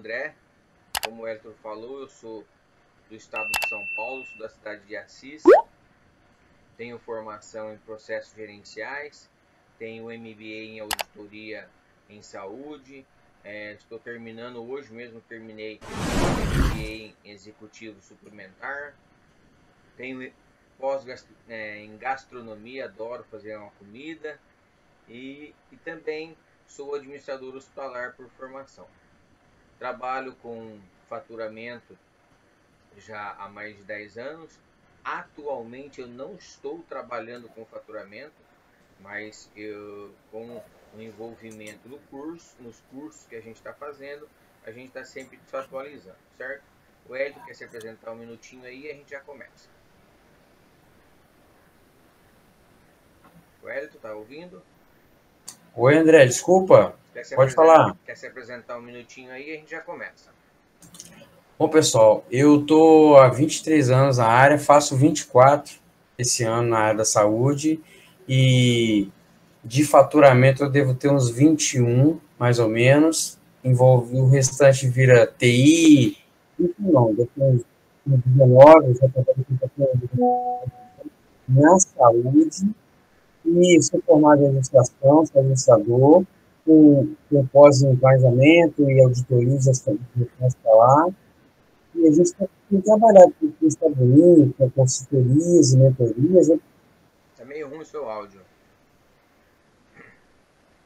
André. Como o Hélio falou, eu sou do estado de São Paulo, sou da cidade de Assis. Tenho formação em processos gerenciais, tenho MBA em auditoria em saúde. Estou terminando, hoje mesmo terminei MBA em executivo suplementar. Tenho pós em gastronomia, adoro fazer uma comida. E também sou administrador hospitalar por formação. Trabalho com faturamento já há mais de 10 anos. Atualmente eu não estou trabalhando com faturamento, mas com o envolvimento no curso, nos cursos que a gente está fazendo, a gente está sempre se atualizando, certo? O Hélio quer se apresentar um minutinho aí e a gente já começa. O Hélio, tu tá ouvindo? Oi, André, desculpa. Pode falar. Quer se apresentar um minutinho aí e a gente já começa. Bom, pessoal, eu tô há 23 anos na área, faço 24 esse ano na área da saúde e de faturamento eu devo ter uns 21, mais ou menos. Envolve o restante vira TI, enfim, não, depois uns 19, eu já trabalhei na saúde e sou formado em administração, sou administrador, com pós em planejamento e auditoria de gestão lá. E a gente tem trabalhado com estadounidense, com consultorias e mentorias. Tá meio ruim o seu áudio.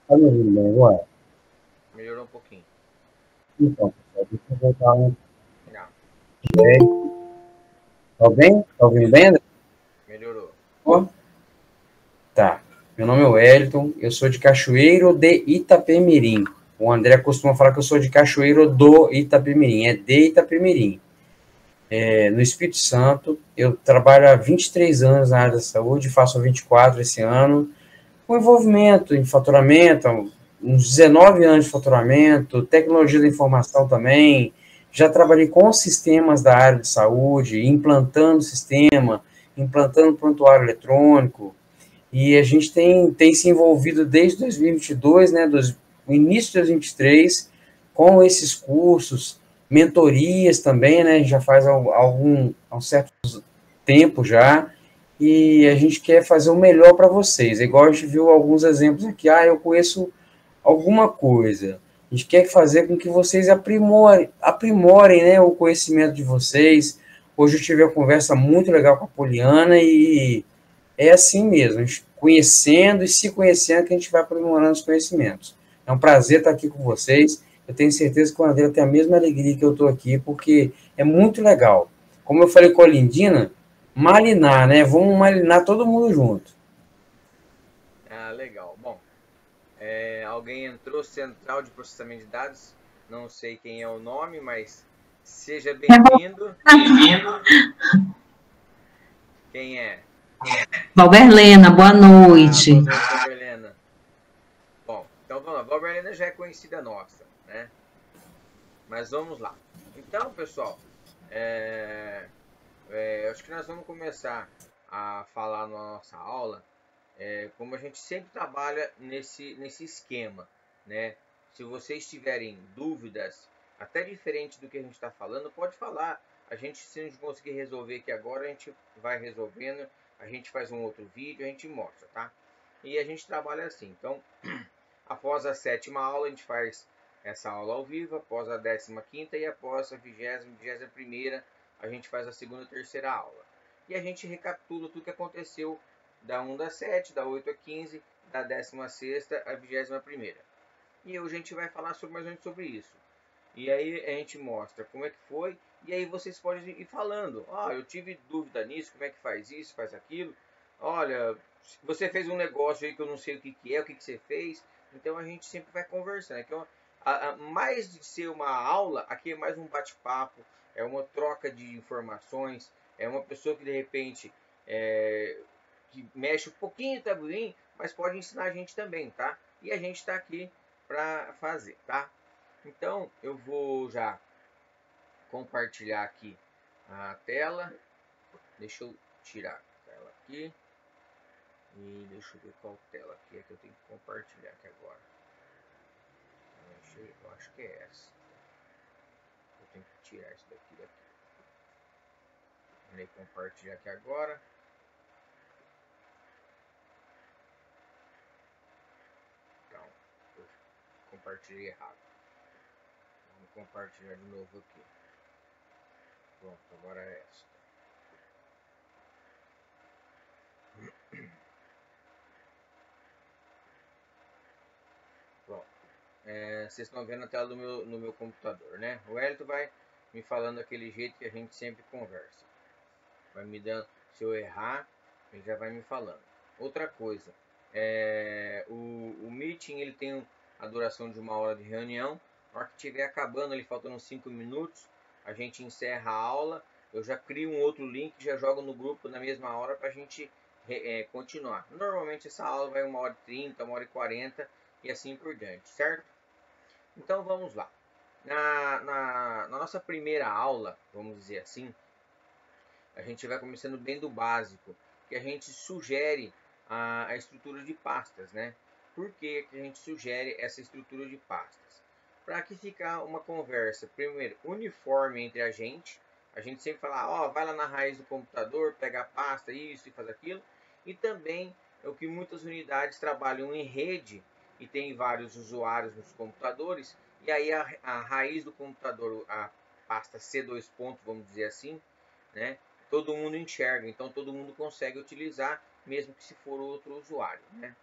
Está me ouvindo bem agora? Melhorou um pouquinho. Então, pessoal, deixa eu voltar um. Não, Tá bem? Tá ouvindo bem, André? melhorou. Oh, tá. Meu nome é Wellington, eu sou de Cachoeiro de Itapemirim. O André costuma falar que eu sou de Cachoeiro do Itapemirim, é de Itapemirim. No Espírito Santo, eu trabalho há 23 anos na área da saúde, faço 24 esse ano, com envolvimento em faturamento, uns 19 anos de faturamento, tecnologia da informação também, já trabalhei com sistemas da área de saúde, implantando sistema, implantando prontuário eletrônico, e a gente tem se envolvido desde 2022, né, o início de 2023, com esses cursos, mentorias também, né, já faz há um certo tempo já, e a gente quer fazer o melhor para vocês. É igual a gente viu alguns exemplos aqui, eu conheço alguma coisa. A gente quer fazer com que vocês aprimorem, né, o conhecimento de vocês. Hoje eu tive uma conversa muito legal com a Poliana e é assim mesmo, a gente conhecendo e se conhecendo que a gente vai aprimorando os conhecimentos. É um prazer estar aqui com vocês. Eu tenho certeza que o André tem a mesma alegria que eu estou aqui, porque é muito legal. Como eu falei com a Lindina, malinar, né? Vamos malinar todo mundo junto. Ah, legal. Bom, alguém entrou, Central de Processamento de Dados. Não sei quem é o nome, mas seja bem-vindo. Quem é? Valberlena, boa noite. Boa noite, Valberlena. Bom, então vamos lá. Valberlena já é conhecida nossa, né? Mas vamos lá. Então, pessoal, acho que nós vamos começar a falar na nossa aula, como a gente sempre trabalha nesse esquema, né? Se vocês tiverem dúvidas, até diferente do que a gente está falando, pode falar. Se a gente conseguir resolver aqui agora, a gente vai resolvendo, a gente faz um outro vídeo, a gente mostra, tá? E a gente trabalha assim. Então, após a 7ª aula, a gente faz essa aula ao vivo, após a 15ª e após a 21ª, a gente faz a 2ª e 3ª aula. E a gente recapitula tudo que aconteceu da 1 da 7, da 8 a 15, da 16ª a 21ª. E hoje a gente vai falar mais ou menos sobre isso. E aí a gente mostra como é que foi, e aí vocês podem ir falando. Eu tive dúvida nisso, como é que faz isso, faz aquilo. Olha, você fez um negócio aí que eu não sei o que é, o que você fez. Então a gente sempre vai conversando. Então, mais de ser uma aula, aqui é mais um bate-papo, é uma troca de informações, é uma pessoa que de repente que mexe um pouquinho, tá bem, mas pode ensinar a gente também, tá? E a gente está aqui para fazer, tá? Então eu vou já compartilhar aqui a tela. Deixa eu tirar a tela aqui. E deixa eu ver qual tela aqui é que eu tenho que compartilhar aqui agora. Eu acho que é essa. tirar isso daqui. Vou compartilhar aqui agora. Então, eu compartilhei errado. Vamos compartilhar de novo aqui. Pronto, agora é esta. Pronto. Vocês estão vendo a tela no meu computador, né? O Elton vai me falando daquele jeito que a gente sempre conversa. Vai me dando, se eu errar, ele já vai me falando. Outra coisa, o meeting ele tem a duração de 1 hora de reunião. Na hora que estiver acabando, ele faltando 5 minutos, a gente encerra a aula. Eu já crio um outro link, já jogo no grupo na mesma hora para a gente continuar. Normalmente essa aula vai 1h30, 1h40 e assim por diante, certo? Então vamos lá. Na nossa primeira aula, vamos dizer assim, a gente vai começando bem do básico, que a gente sugere a estrutura de pastas, né? Por que a gente sugere essa estrutura de pastas? Para que ficar uma conversa, primeiro, uniforme entre a gente sempre fala, ó, vai lá na raiz do computador, pega a pasta, isso e faz aquilo, e também é o que muitas unidades trabalham em rede e tem vários usuários nos computadores, e aí a raiz do computador, a pasta C2 pontos, vamos dizer assim, né? Todo mundo enxerga, então todo mundo consegue utilizar, mesmo que se for outro usuário, né?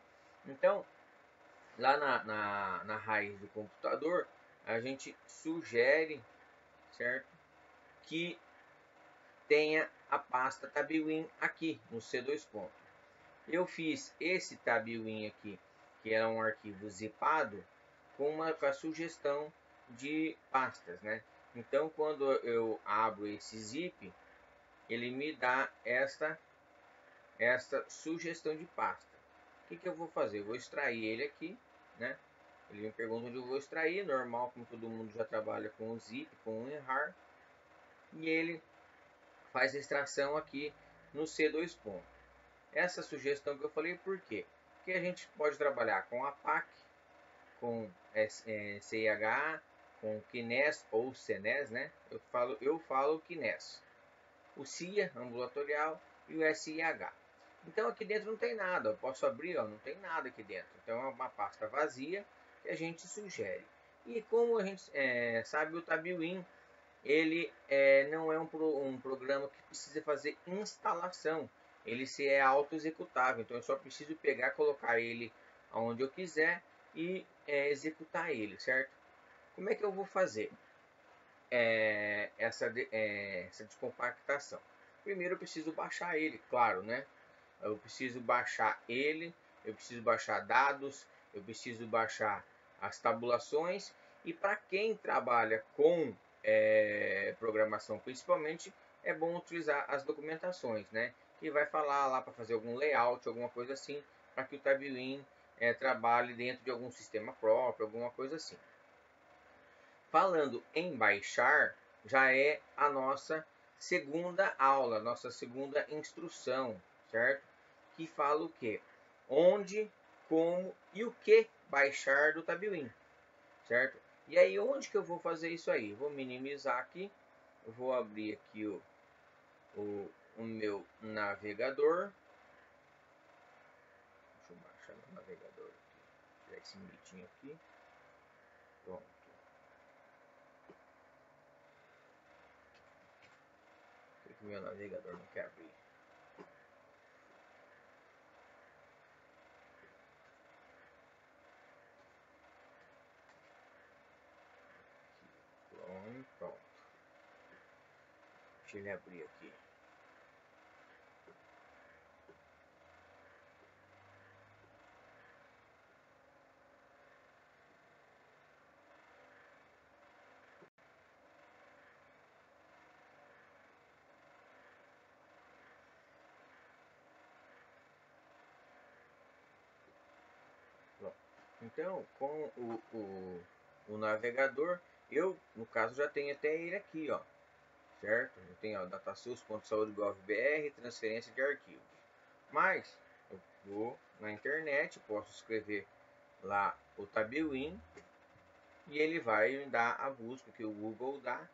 Então, lá na raiz do computador, a gente sugere, certo, que tenha a pasta Tabilwin aqui no C2 ponto. Eu fiz esse Tabilwin aqui, que era um arquivo zipado, com a sugestão de pastas, né? Então, quando eu abro esse zip, ele me dá esta sugestão de pasta. O que eu vou fazer? Eu vou extrair ele aqui, né? Ele me pergunta onde eu vou extrair, normal, como todo mundo já trabalha com o zip, com o enrar, e ele faz a extração aqui no C2 ponto. Essa sugestão que eu falei, por quê? Porque a gente pode trabalhar com a PAC, com CIH, com KNES ou CNES, né? Eu falo KNES. O CIA, ambulatorial, e o SIH. Então aqui dentro não tem nada, eu posso abrir, ó, não tem nada aqui dentro. Então é uma pasta vazia que a gente sugere. E como a gente sabe, o Tabilwin, ele não é um programa que precisa fazer instalação. Ele se é auto-executável, então eu só preciso pegar, colocar ele onde eu quiser e executar ele, certo? Como é que eu vou fazer essa descompactação? Primeiro eu preciso baixar ele, claro, né? Eu preciso baixar ele, eu preciso baixar dados, eu preciso baixar as tabulações. E para quem trabalha com programação principalmente, é bom utilizar as documentações, né? Que vai falar lá para fazer algum layout, alguma coisa assim, para que o Tabilwin trabalhe dentro de algum sistema próprio, alguma coisa assim. Falando em baixar, já é a nossa segunda aula, nossa segunda instrução, certo? Que fala o que? Onde, como e o que baixar do Tabilwin, certo? E aí, onde que eu vou fazer isso aí? Vou minimizar aqui, eu vou abrir aqui o meu navegador. Deixa eu baixar no navegador aqui, tirar esse mitinho aqui. Pronto. Por que meu navegador não quer abrir? Pronto. Deixa ele abrir aqui. Pronto. Então, com o navegador, eu, no caso, já tenho até ele aqui, ó. Certo? Eu tenho, ó, datasus.saude.gov.br, transferência de arquivos. Mas, eu vou na internet, posso escrever lá o Tabilwin e ele vai dar a busca que o Google dá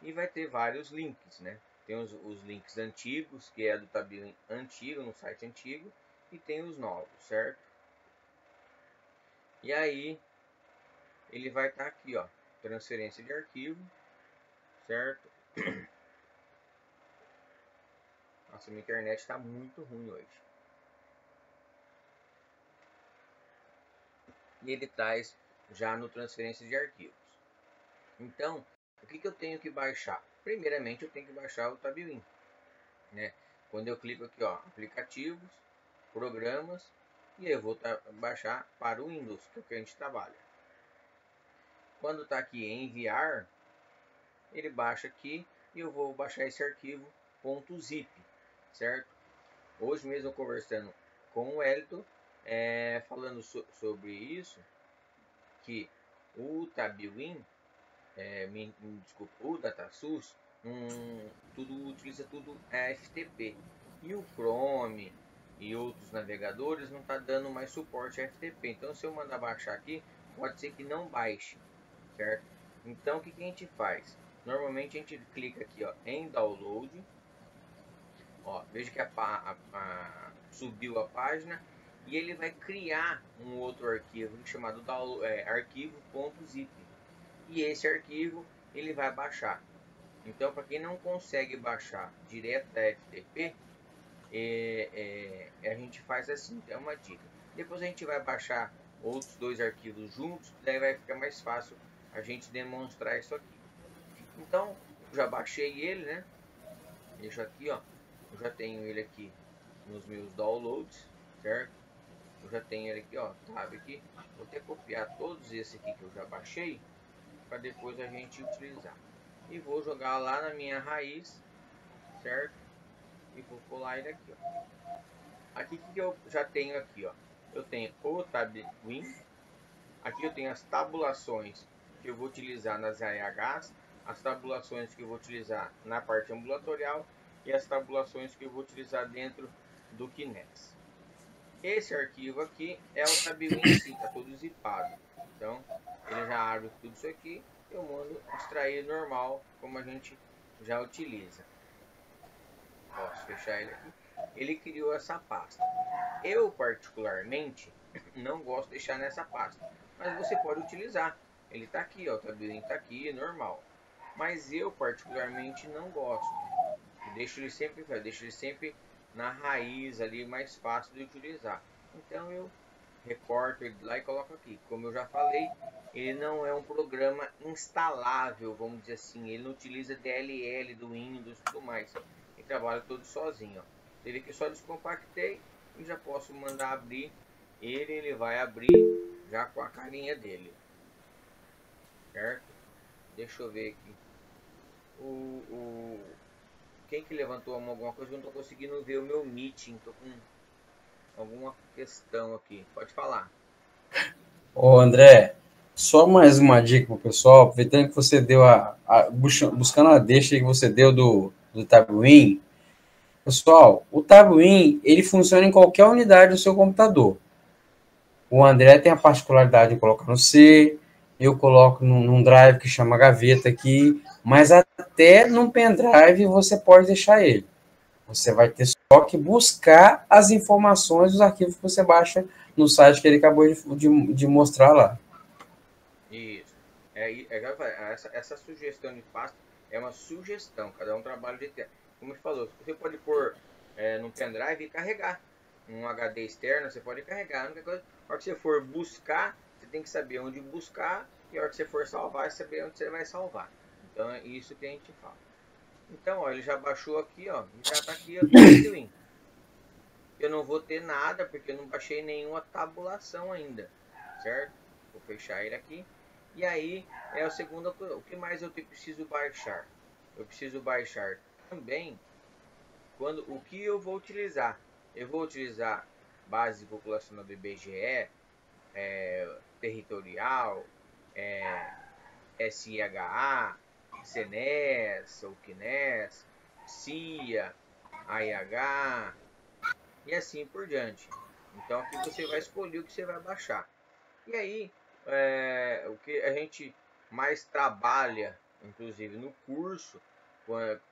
e vai ter vários links, né? Tem os links antigos, que é do Tabuin antigo, no site antigo, e tem os novos, certo? E aí ele vai estar aqui, ó, transferência de arquivo, certo? Nossa, minha internet está muito ruim hoje. E ele traz já no transferência de arquivos. Então, o que eu tenho que baixar? Primeiramente, eu tenho que baixar o Tabuin, né? Quando eu clico aqui, ó, aplicativos, programas, e eu vou baixar para o Windows, que é o que a gente trabalha. Quando está aqui em enviar, ele baixa aqui e eu vou baixar esse arquivo .zip, certo? Hoje mesmo conversando com o Wellington, falando sobre isso, que o Tabuin, desculpa, o DataSource, utiliza tudo FTP, e o Chrome e outros navegadores não está dando mais suporte a FTP. Então, se eu mandar baixar aqui, pode ser que não baixe, certo? Então, o que a gente faz? Normalmente a gente clica aqui, ó, em download. Ó, veja que subiu a página e ele vai criar um outro arquivo chamado arquivo.zip, e esse arquivo ele vai baixar. Então, para quem não consegue baixar direto da FTP, a gente faz assim, é uma dica. Depois a gente vai baixar outros dois arquivos juntos, daí vai ficar mais fácil a gente demonstrar isso aqui. Então, já baixei ele, né? Deixa aqui, ó. Eu já tenho ele aqui nos meus downloads, certo? Eu já tenho ele aqui, ó, tab aqui. Vou até copiar todos esses aqui que eu já baixei, para depois a gente utilizar. E vou jogar lá na minha raiz, certo? E vou colar ele aqui, ó. Aqui que eu já tenho aqui, ó. Eu tenho o Tabuin. Aqui eu tenho as tabulações que eu vou utilizar nas AEHs, as tabulações que eu vou utilizar na parte ambulatorial e as tabulações que eu vou utilizar dentro do Kinex. Esse arquivo aqui é o Tabuin em si, tá todo zipado. Então, ele já abre tudo isso aqui, eu mando extrair normal, como a gente já utiliza. Posso fechar ele aqui. Ele criou essa pasta. Eu, particularmente, não gosto de deixar nessa pasta, mas você pode utilizar. Ele está aqui, ó, o Tabuin está aqui, normal. Mas eu, particularmente, não gosto. Deixo ele sempre na raiz ali, mais fácil de utilizar. Então eu recorto ele lá e coloco aqui. Como eu já falei, ele não é um programa instalável, vamos dizer assim. Ele não utiliza DLL do Windows e tudo mais. Ele trabalha todo sozinho, ó. Você vê que eu só descompactei e já posso mandar abrir. Ele vai abrir já com a carinha dele, certo? Deixa eu ver aqui. Quem que levantou a mão alguma coisa? Eu não tô conseguindo ver o meu meeting. Tô com alguma questão aqui. Pode falar. Ô, André, só mais uma dica pro pessoal, aproveitando que você deu buscando a deixa que você deu do Tabuin. Pessoal, o Tabuin, ele funciona em qualquer unidade do seu computador. O André tem a particularidade de colocar no C, eu coloco num drive que chama gaveta aqui, mas até num pendrive você pode deixar ele. Você vai ter só que buscar as informações dos arquivos que você baixa no site que ele acabou de mostrar lá. Isso. Essa sugestão de pasta é uma sugestão, cada um trabalha de ter. Como ele falou, você pode pôr no pendrive e carregar. Um HD externo, você pode carregar. A única coisa, na hora que você for buscar, você tem que saber onde buscar, e na hora que você for salvar, saber onde você vai salvar. Então é isso que a gente fala. Então, ó, ele já baixou aqui, ó, já tá aqui, ó, Tabuin. Eu não vou ter nada, porque eu não baixei nenhuma tabulação ainda, certo? Vou fechar ele aqui. E aí, é a segunda coisa. O que mais eu preciso baixar? Eu preciso baixar também o que eu vou utilizar. Eu vou utilizar base populacional do IBGE, territorial, SIHA, CNES, ou CNES, CIA, AIH e assim por diante. Então aqui você vai escolher o que você vai baixar. E aí, o que a gente mais trabalha Inclusive no curso,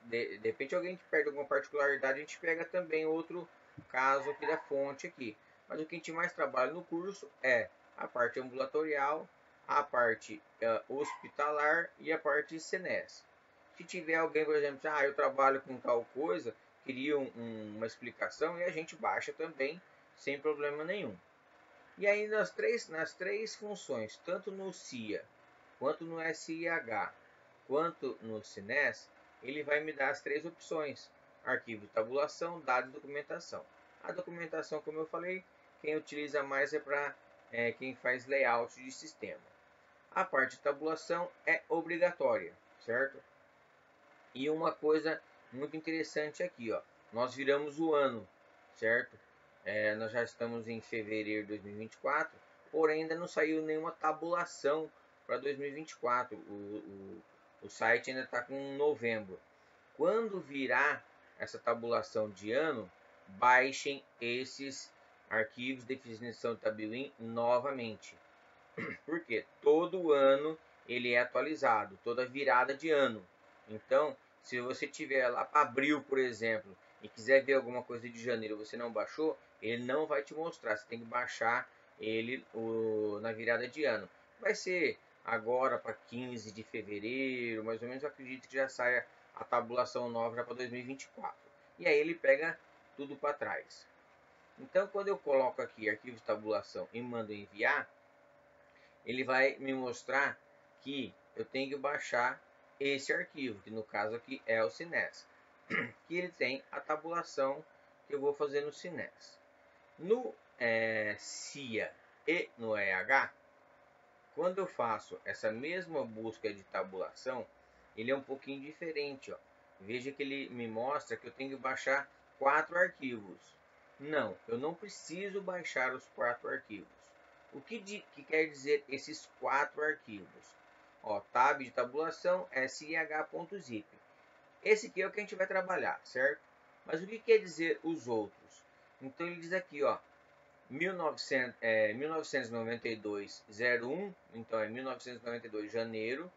de repente alguém que perde alguma particularidade, a gente pega também outro caso aqui da fonte aqui. Mas o que a gente mais trabalha no curso é a parte ambulatorial, a parte hospitalar e a parte de CNES. Se tiver alguém, por exemplo, eu trabalho com tal coisa, queria uma explicação, e a gente baixa também sem problema nenhum. E aí nas três funções, tanto no CIA, quanto no SIH, quanto no CNES, ele vai me dar as três opções: arquivo de tabulação, dados e documentação. A documentação, como eu falei, quem utiliza mais é para quem faz layout de sistema. A parte de tabulação é obrigatória, certo? E uma coisa muito interessante aqui, ó, nós viramos o ano, certo? Nós já estamos em fevereiro de 2024, porém ainda não saiu nenhuma tabulação para 2024. O site ainda está com novembro. Quando virar essa tabulação de ano, baixem esses arquivos de definição de Tabuin novamente. Porque todo ano ele é atualizado, toda virada de ano. Então, se você tiver lá para abril, por exemplo, e quiser ver alguma coisa de janeiro, você não baixou, ele não vai te mostrar. Você tem que baixar ele na virada de ano. Vai ser agora para 15 de fevereiro, mais ou menos. Eu acredito que já saia a tabulação nova já para 2024. E aí ele pega tudo para trás. Então, quando eu coloco aqui arquivo de tabulação e mando enviar, ele vai me mostrar que eu tenho que baixar esse arquivo, que no caso aqui é o CNES, que ele tem a tabulação que eu vou fazer no CNES. No CIA e no EH, quando eu faço essa mesma busca de tabulação, ele é um pouquinho diferente. Ó. Veja que ele me mostra que eu tenho que baixar 4 arquivos. Não, eu não preciso baixar os 4 arquivos. O que quer dizer esses 4 arquivos? Ó, tab de tabulação sih.zip. Esse aqui é o que a gente vai trabalhar, certo? Mas o que quer dizer os outros? Então ele diz aqui, ó, 1992-01, então é 1992 janeiro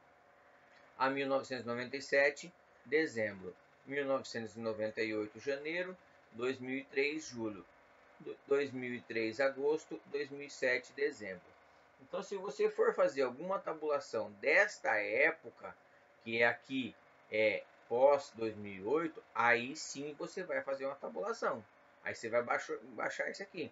a 1997 dezembro, 1998 janeiro, 2003 julho, 2003 agosto, 2007 dezembro. Então, se você for fazer alguma tabulação desta época, que é aqui pós 2008, aí sim você vai fazer uma tabulação. Aí você vai baixar isso aqui.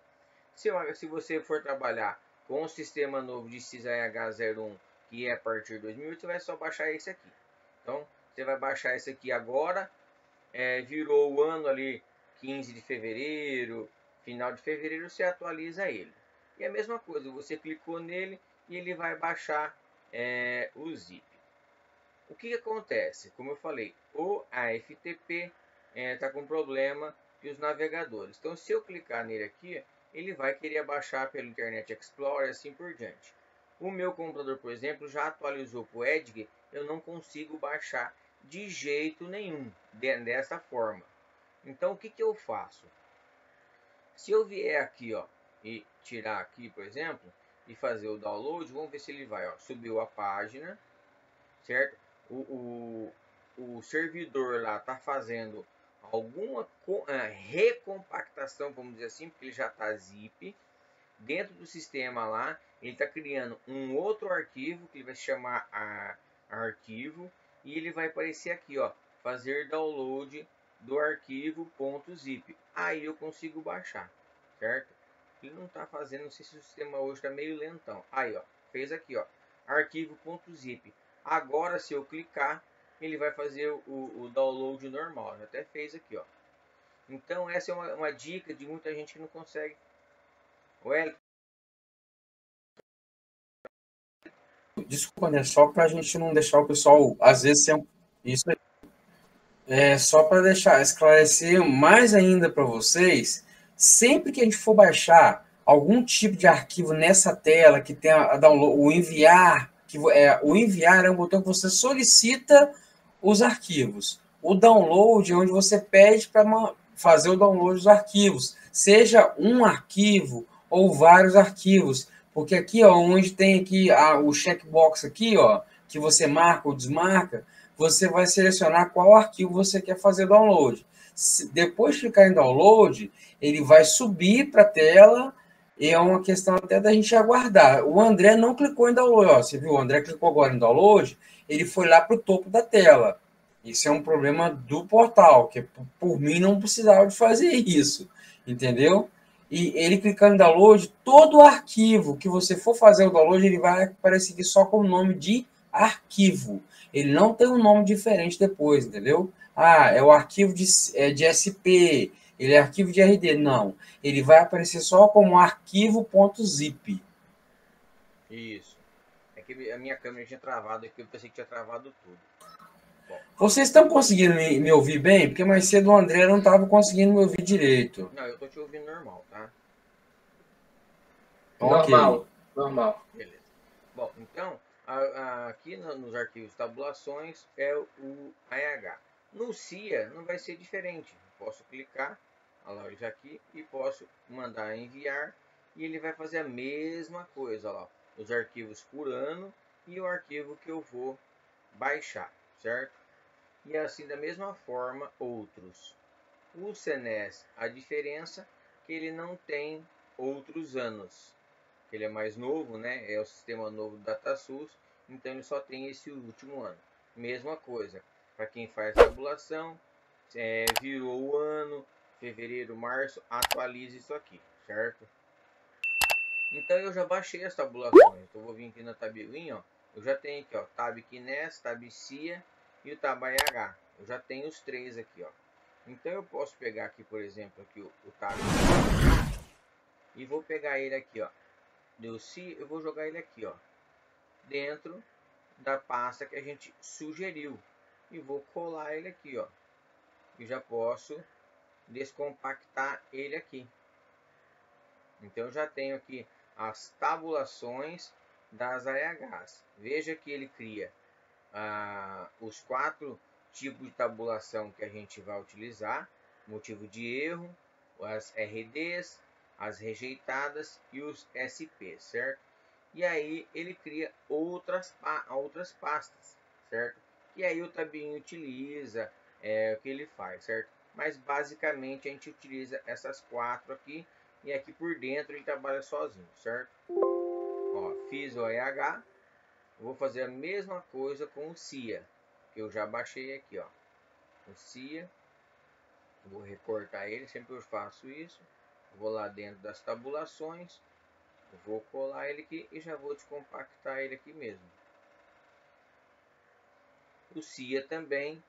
Se você for trabalhar com o sistema novo de SysAH01, que é a partir de 2008, você vai só baixar esse aqui. Então, você vai baixar esse aqui agora. Virou o ano ali 15 de fevereiro, final de fevereiro, você atualiza ele. E a mesma coisa, você clicou nele e ele vai baixar o zip. O que acontece? Como eu falei, o AFTP está com problema e os navegadores. Então, se eu clicar nele aqui, ele vai querer baixar pelo Internet Explorer e assim por diante. O meu computador, por exemplo, já atualizou para o Edge, eu não consigo baixar de jeito nenhum dessa forma. Então, o que eu faço? Se eu vier aqui, ó, e tirar aqui, por exemplo, e fazer o download, vamos ver se ele vai, ó, subiu a página, certo? O servidor lá está fazendo alguma recompactação, vamos dizer assim, porque ele já está zip. Dentro do sistema lá, ele está criando um outro arquivo, que ele vai se chamar arquivo, e ele vai aparecer aqui, ó, fazer download do arquivo .zip. Aí eu consigo baixar, certo? Ele não está fazendo, não sei se o sistema hoje está meio lentão. Aí, ó, fez aqui, ó, arquivo.zip. Agora, se eu clicar, ele vai fazer o download normal. Já até fez aqui, ó. Então, essa é uma dica de muita gente que não consegue. Desculpa, né? Só para a gente não deixar o pessoal, às vezes, isso só para deixar esclarecer mais ainda para vocês, sempre que a gente for baixar algum tipo de arquivo nessa tela que tem a download, o enviar é um botão que você solicita os arquivos. O download é onde você pede para fazer o download dos arquivos, seja um arquivo ou vários arquivos, porque aqui, ó, onde tem aqui o checkbox aqui, ó, que você marca ou desmarca, você vai selecionar qual arquivo você quer fazer download. Depois de clicar em download, ele vai subir para a tela e é uma questão até da gente aguardar. O André não clicou em download. Ó, você viu? O André clicou agora em download, ele foi lá para o topo da tela. Isso é um problema do portal, que por mim não precisava de fazer isso, entendeu? E ele clicando em download, todo o arquivo que você for fazer o download, ele vai aparecer aqui só com o nome de arquivo. Ele não tem um nome diferente depois, entendeu? Ah, é o arquivo de SP, ele é arquivo de RD. Não, ele vai aparecer só como arquivo.zip. Isso. É que a minha câmera tinha travado aqui, eu pensei que tinha travado tudo. Bom, Vocês estão conseguindo me ouvir bem? Porque mais cedo o André não estava conseguindo me ouvir direito. não, eu tô te ouvindo normal, tá? Ok. Normal. Beleza. Bom, então, aqui nos arquivos tabulações é o AH. No CIA não vai ser diferente. Posso clicar, olha lá, já aqui, e posso mandar enviar, e ele vai fazer a mesma coisa, olha lá, os arquivos por ano e o arquivo que eu vou baixar, certo? E assim da mesma forma outros. O CNES, a diferença é que ele não tem outros anos. Ele é mais novo, né? É o sistema novo do DataSUS, então ele só tem esse último ano. Mesma coisa, para quem faz tabulação, virou o ano, fevereiro, março, atualize isso aqui, certo? Então eu já baixei as tabulações. Então eu vou vir aqui na tabelinha, ó. Eu já tenho aqui, ó, Tab Kines, Tab CIA e o Tab IH. Eu já tenho os três aqui, ó. Então eu posso pegar aqui, por exemplo, aqui o Tab e vou pegar ele aqui, ó. Eu vou jogar ele aqui, ó, dentro da pasta que a gente sugeriu e vou colar ele aqui, ó. E já posso descompactar ele aqui. Então eu já tenho aqui as tabulações das AHs. Veja que ele cria os 4 tipos de tabulação que a gente vai utilizar: motivo de erro, as RDs, as rejeitadas e os SP, certo? E aí ele cria outras pastas, certo? E aí o Tabinho utiliza, o que ele faz, certo? Mas basicamente a gente utiliza essas 4 aqui, e aqui por dentro ele trabalha sozinho, certo? Ó, fiz o EH, vou fazer a mesma coisa com o CIA, que eu já baixei aqui, ó. O CIA, vou recortar ele, sempre eu faço isso. Vou lá dentro das tabulações, vou colar ele aqui e já vou descompactar ele aqui mesmo. O CIA também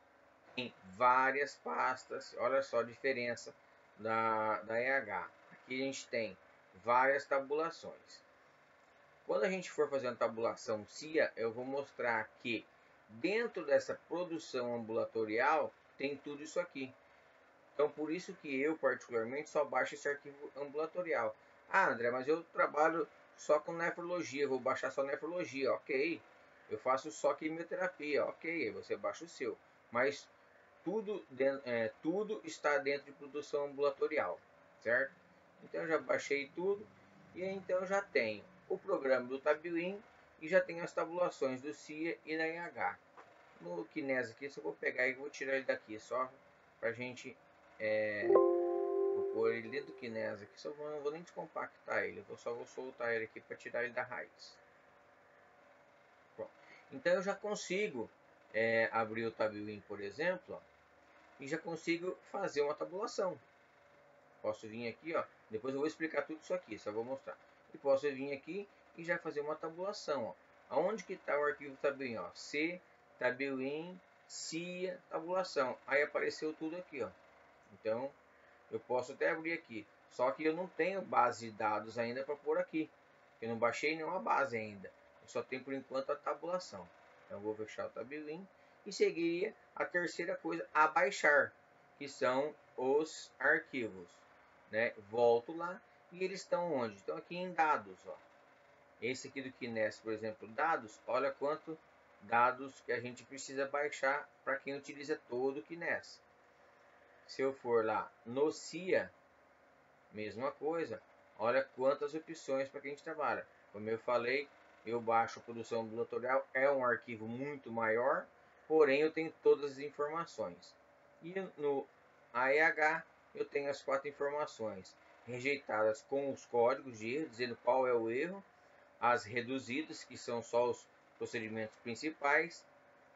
tem várias pastas, olha só a diferença da EH. Aqui a gente tem várias tabulações. Quando a gente for fazer uma tabulação CIA, eu vou mostrar que dentro dessa produção ambulatorial tem tudo isso aqui. Então por isso que eu particularmente só baixo esse arquivo ambulatorial. Ah, André, mas eu trabalho só com nefrologia, vou baixar só nefrologia. Ok. Eu faço só quimioterapia. Ok, você baixa o seu. Mas tudo está dentro de produção ambulatorial, certo? Então eu já baixei tudo e então já tenho o programa do Tabuin e já tenho as tabulações do CIA e da IH. No Kines aqui, só vou pegar e vou tirar ele daqui, só pra gente vou pôr ele dentro do Kines aqui, não vou nem descompactar ele, só vou soltar ele aqui para tirar ele da raiz. Pronto. Então eu já consigo abrir o Tabuin, por exemplo, ó, e já consigo fazer uma tabulação. Posso vir aqui, ó, depois eu vou explicar tudo isso aqui, só vou mostrar. E posso vir aqui e já fazer uma tabulação, ó. Aonde que está o arquivo Tabuin, ó? C, Tabuin, CIA, tabulação. Aí apareceu tudo aqui, ó. Então, eu posso até abrir aqui. Só que eu não tenho base de dados ainda para pôr aqui. Eu não baixei nenhuma base ainda. Eu só tenho por enquanto a tabulação. Então, eu vou fechar o Tabuin. E seguiria a terceira coisa a baixar, que são os arquivos, né? Volto lá e eles estão onde? Estão aqui em dados, ó. Esse aqui do Kines, por exemplo, dados, olha quanto dados que a gente precisa baixar para quem utiliza todo o Kines. Se eu for lá no CIA, mesma coisa, olha quantas opções para quem a gente trabalha. Como eu falei, eu baixo a produção ambulatorial, é um arquivo muito maior, porém eu tenho todas as informações. E no AEH eu tenho as 4 informações rejeitadas com os códigos de erro, dizendo qual é o erro, as reduzidas, que são só os procedimentos principais,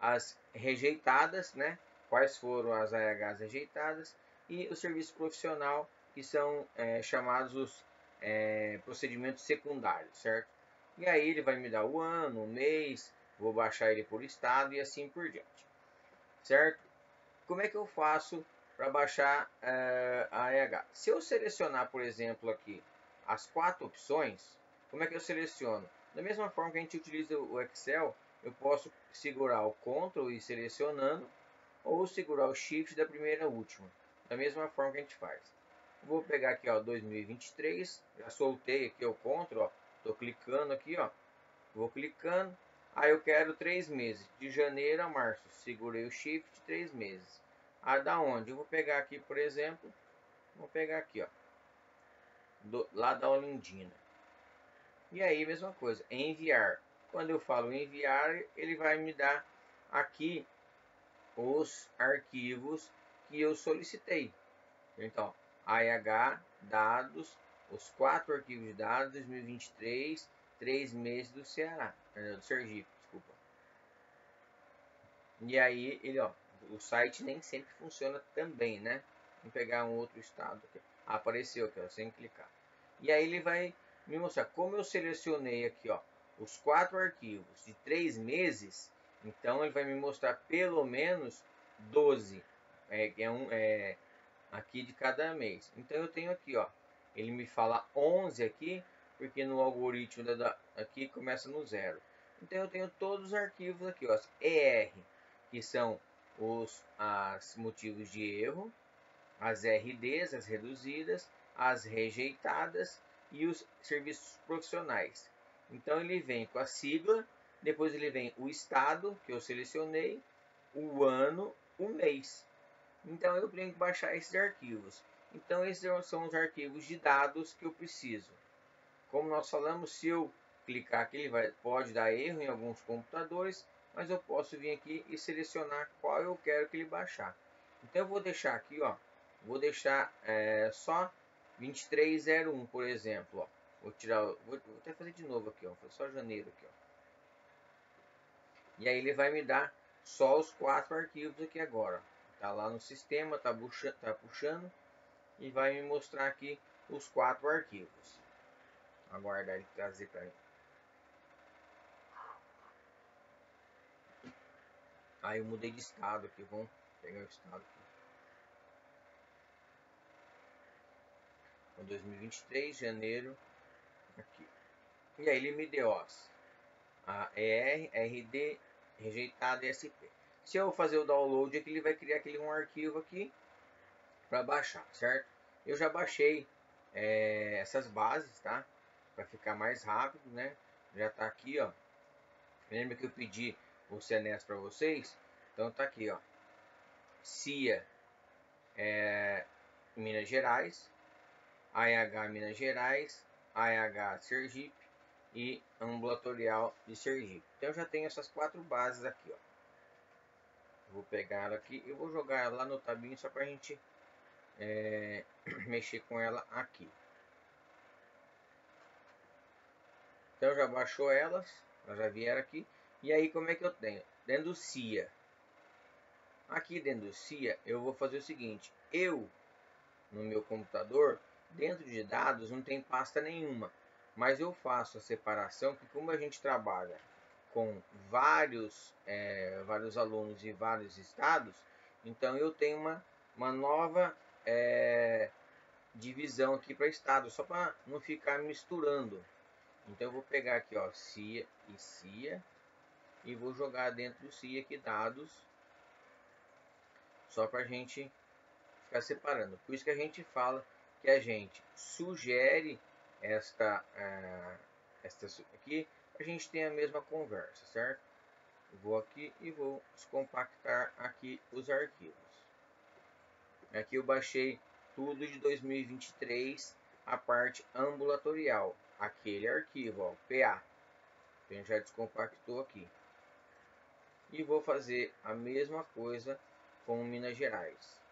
as rejeitadas, né, quais foram as AEHs rejeitadas, e o serviço profissional, que são chamados os procedimentos secundários, certo? E aí ele vai me dar o ano, o mês, vou baixar ele por estado e assim por diante, certo? Como é que eu faço para baixar a AEH? Se eu selecionar, por exemplo, aqui as 4 opções, como é que eu seleciono? Da mesma forma que a gente utiliza o Excel, eu posso segurar o Ctrl e ir selecionando, ou segurar o Shift da primeira à última, da mesma forma que a gente faz. Vou pegar aqui, ó, 2023, já soltei aqui o Ctrl, ó, tô clicando aqui, ó, vou clicando, aí eu quero 3 meses, de janeiro a março, segurei o Shift, 3 meses. Aí da onde? Eu vou pegar aqui, por exemplo, vou pegar aqui, ó, lá da Olindina. E aí, mesma coisa, enviar. Quando eu falo enviar, ele vai me dar aqui os arquivos que eu solicitei. Então, AEH, dados, os 4 arquivos de dados, 2023, 3 meses do Ceará, do Sergipe, desculpa. E aí, ele, ó, o site nem sempre funciona também, né? Vamos pegar um outro estado aqui. Apareceu aqui, ó, sem clicar. E aí ele vai me mostrar como eu selecionei aqui, ó, os 4 arquivos de 3 meses. Então ele vai me mostrar pelo menos 12 aqui de cada mês. Então eu tenho aqui, ó, ele me fala 11 aqui, porque no algoritmo aqui começa no 0. Então eu tenho todos os arquivos aqui, ó, ER, que são os motivos de erro, as RDs, as reduzidas, as rejeitadas e os serviços profissionais. Então ele vem com a sigla, depois ele vem o estado que eu selecionei, o ano, o mês. Então eu tenho que baixar esses arquivos. Então esses são os arquivos de dados que eu preciso. Como nós falamos, se eu clicar aqui, ele pode dar erro em alguns computadores, mas eu posso vir aqui e selecionar qual eu quero que ele baixar. Então eu vou deixar aqui, ó, vou deixar só 2301, por exemplo, ó. Vou até fazer de novo aqui, ó, foi só janeiro aqui, ó. E aí ele vai me dar só os 4 arquivos aqui agora. Tá lá no sistema, tá puxando e vai me mostrar aqui os 4 arquivos. Aguardar ele trazer para mim. Aí eu mudei de estado aqui, vamos pegar o estado aqui. Então, 2023, janeiro, aqui. E aí ele me deu, ó, a ER, RD, rejeitado e SP. Se eu fazer o download aqui, ele vai criar um arquivo aqui para baixar, certo? Eu já baixei essas bases, tá? Para ficar mais rápido, né? Já tá aqui, ó. Lembra que eu pedi o CNES para vocês? Então tá aqui, ó. CIA Minas Gerais, AEH Minas Gerais, AEH Sergipe e ambulatorial de Sergipe. Então eu já tenho essas 4 bases aqui, ó. Vou pegar ela aqui e vou jogar ela lá no tabinho só para a gente mexer com ela aqui. Então já baixou elas já vieram aqui. E aí como é que eu tenho? Dentro do CIA. Aqui dentro do CIA eu vou fazer o seguinte. Eu, no meu computador, dentro de dados não tem pasta nenhuma. Mas eu faço a separação que como a gente trabalha com vários alunos e vários estados, então eu tenho uma nova divisão aqui para estado, só para não ficar misturando. Então eu vou pegar aqui, ó, CIA e CIA e vou jogar dentro do CIA aqui dados, só para a gente ficar separando. Por isso que a gente fala que a gente sugere esta aqui, a gente tem a mesma conversa, certo? Eu vou aqui e vou descompactar aqui os arquivos. Aqui eu baixei tudo de 2023, a parte ambulatorial, aquele arquivo, ó, PA. A gente já descompactou aqui. e vou fazer a mesma coisa com Minas Gerais.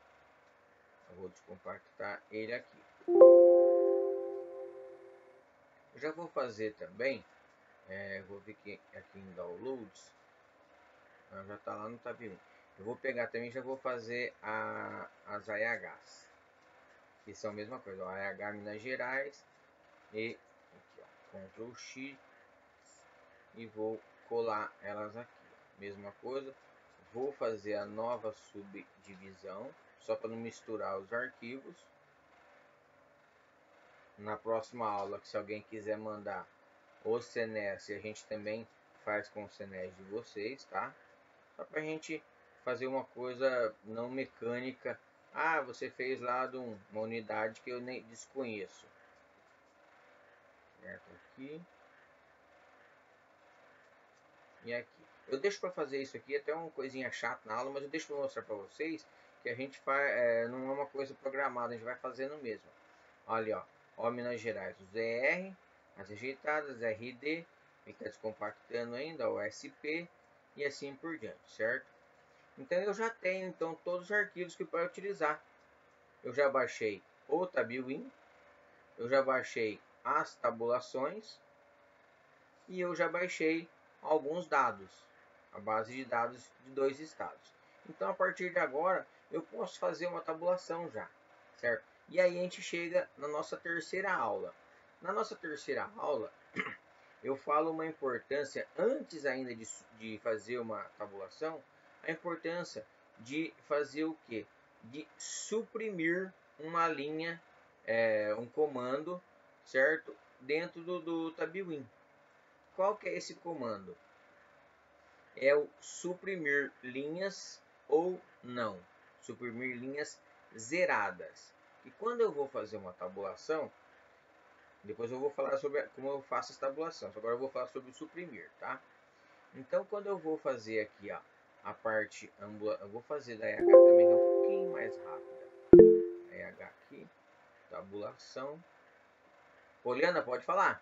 Eu vou descompactar ele aqui. Eu já vou fazer também, vou ver que aqui em Downloads, já está lá no tab 1. Eu vou pegar também, já vou fazer as AHs, que são a mesma coisa, ó, AH Minas Gerais, e aqui, ó, Ctrl X, e vou colar elas aqui, mesma coisa. Vou fazer a nova subdivisão, só para não misturar os arquivos. Na próxima aula, que se alguém quiser mandar o CNES, a gente também faz com o CNES de vocês, tá? Só para a gente fazer uma coisa não mecânica. Ah, você fez lá de uma unidade que eu nem desconheço. Certo, aqui. E aqui. Eu deixo para fazer isso aqui, até uma coisinha chata na aula, mas eu deixo para mostrar para vocês que a gente faz, não é uma coisa programada, a gente vai fazendo mesmo. Olha, ó. Ó, Minas Gerais, o ZR, as rejeitadas, RD, fica descompactando ainda, o SP e assim por diante, certo? Então eu já tenho então todos os arquivos que eu posso utilizar. Eu já baixei o TabWin, eu já baixei as tabulações e eu já baixei alguns dados, a base de dados de 2 estados. Então a partir de agora eu posso fazer uma tabulação já, certo? E aí a gente chega na nossa terceira aula. Na nossa terceira aula, eu falo uma importância, antes ainda de fazer uma tabulação, a importância de fazer o quê? De suprimir uma linha, um comando, certo? Dentro do TabWin. Qual que é esse comando? É o suprimir linhas ou não. Suprimir linhas zeradas. E quando eu vou fazer uma tabulação, depois eu vou falar sobre como eu faço essa tabulação. Agora eu vou falar sobre suprimir, tá? Então quando eu vou fazer aqui, ó, a parte eu vou fazer da EH também, que é um pouquinho mais rápida. EH aqui, tabulação. Poliana, pode falar?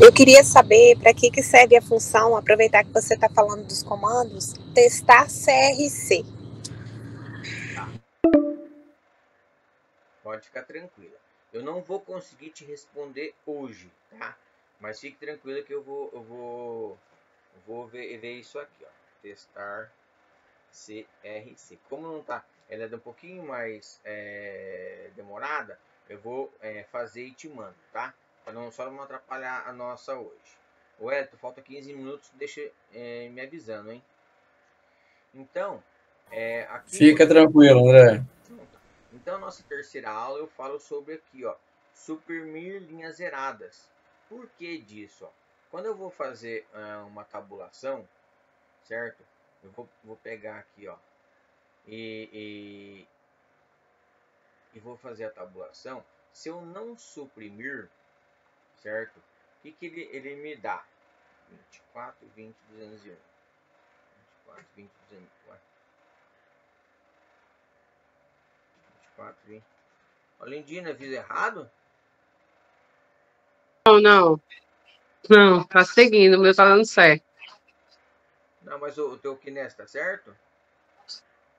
Eu queria saber para que serve a função, aproveitar que você está falando dos comandos, testar CRC. Tá. Pode ficar tranquila. Eu não vou conseguir te responder hoje, tá? Mas fique tranquila que eu vou ver isso aqui, ó. Testar CRC. Como não tá, ela é um pouquinho mais demorada, eu vou fazer e te mando, tá? Para só não atrapalhar a nossa hoje. O Elton, falta 15 minutos, deixa me avisando, hein? Então, aqui... Fica tranquilo, André. Então, nossa terceira aula eu falo sobre aqui, ó, suprimir linhas zeradas. Por que disso? Ó? Quando eu vou fazer uma tabulação, certo? Eu vou pegar aqui, ó, e vou fazer a tabulação. Se eu não suprimir, certo? O que ele me dá? 24, 20, 201. 24, 20, 204. 24, 20. Ó, Lindina, fiz errado? Não, tá seguindo, o meu tá dando certo. Não, mas o teu KNES tá certo?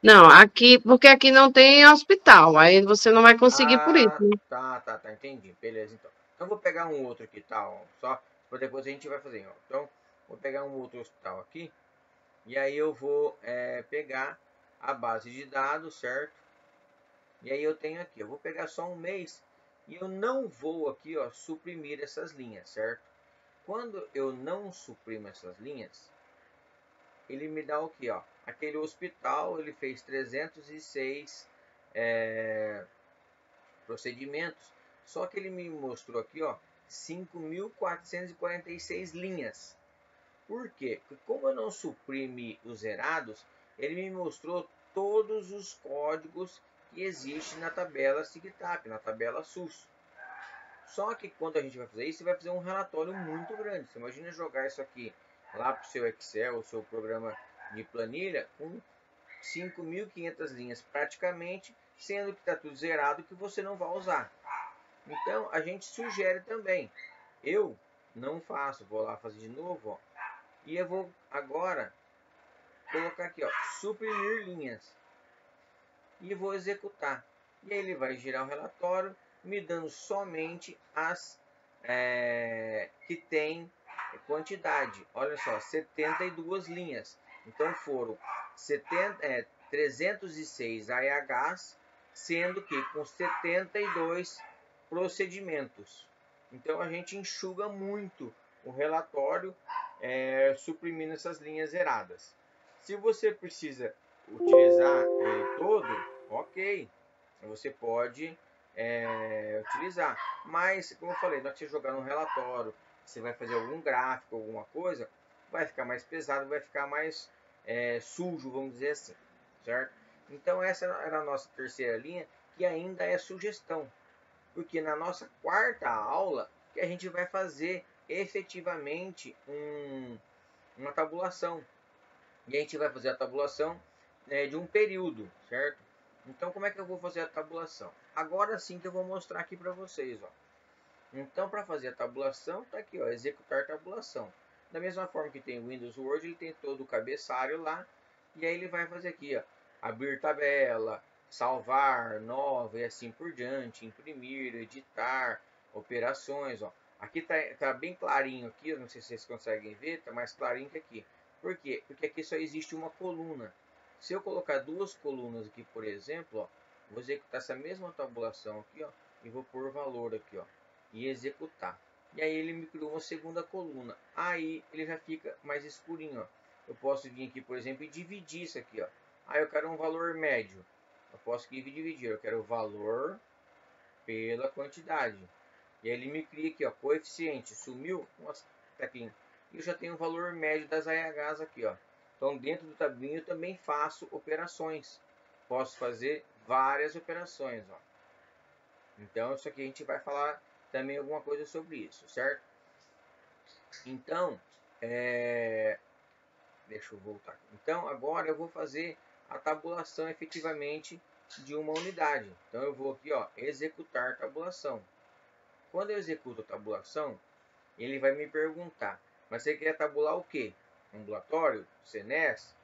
Não, aqui, porque aqui não tem hospital, aí você não vai conseguir por isso, né? Tá, entendi. Beleza, então. Então, vou pegar um outro aqui, tá? Ó, só, depois a gente vai fazer, ó. Então, vou pegar um outro hospital aqui. E aí eu vou pegar a base de dados, certo? E aí eu tenho aqui, eu vou pegar só um mês. E eu não vou aqui, ó, suprimir essas linhas, certo? Quando eu não suprimo essas linhas, ele me dá o que, ó? Aquele hospital, ele fez 306 procedimentos, só que ele me mostrou aqui, ó, 5.446 linhas. Por quê? Porque como eu não suprimi os zerados, ele me mostrou todos os códigos que existem na tabela SIGTAP, na tabela SUS. Só que quando a gente vai fazer isso, você vai fazer um relatório muito grande. Você imagina jogar isso aqui lá para o seu Excel, o seu programa de planilha, com 5.500 linhas praticamente, sendo que está tudo zerado que você não vai usar. Então, a gente sugere também. Eu não faço. Vou lá fazer de novo, ó. E eu vou agora colocar aqui, ó, suprimir linhas. E vou executar. E aí ele vai girar o relatório, me dando somente as que tem quantidade. Olha só, 72 linhas. Então foram 306 AHs, sendo que com 72 procedimentos. Então a gente enxuga muito o relatório, suprimindo essas linhas eradas. Se você precisa utilizar ele todo, ok, você pode utilizar. Mas, como eu falei, na hora que você jogar no relatório, você vai fazer algum gráfico, alguma coisa, vai ficar mais pesado, vai ficar mais sujo, vamos dizer assim, certo? Então essa era a nossa terceira linha, que ainda é sugestão, porque na nossa quarta aula que a gente vai fazer efetivamente uma tabulação. E a gente vai fazer a tabulação de um período, certo? Então, como é que eu vou fazer a tabulação? Agora sim que eu vou mostrar aqui para vocês, ó. Então, para fazer a tabulação, tá aqui, ó, executar tabulação. Da mesma forma que tem o Windows Word, ele tem todo o cabeçalho lá, e aí ele vai fazer aqui, ó, abrir tabela, salvar, nova e assim por diante, imprimir, editar, operações, ó. Aqui tá bem clarinho aqui, eu não sei se vocês conseguem ver, tá mais clarinho que aqui. Por quê? Porque aqui só existe uma coluna. Se eu colocar duas colunas aqui, por exemplo, ó, vou executar essa mesma tabulação aqui, ó, e vou pôr valor aqui, ó, e executar. E aí ele me criou uma segunda coluna. Aí ele já fica mais escurinho, ó. Eu posso vir aqui, por exemplo, e dividir isso aqui, ó. Aí eu quero um valor médio. Eu posso aqui dividir, eu quero o valor pela quantidade. E aí ele me cria aqui, ó, coeficiente. Sumiu, nossa, tá aqui. E eu já tenho o valor médio das AHs aqui, ó. Então dentro do tabuinho eu também faço operações. Posso fazer várias operações, ó. Então isso aqui a gente vai falar também alguma coisa sobre isso, certo? Então, deixa eu voltar aqui. Então agora eu vou fazer a tabulação efetivamente de uma unidade. Então eu vou aqui, ó, executar tabulação. Quando eu executo a tabulação, ele vai me perguntar, mas você quer tabular o que? Ambulatório, CNES,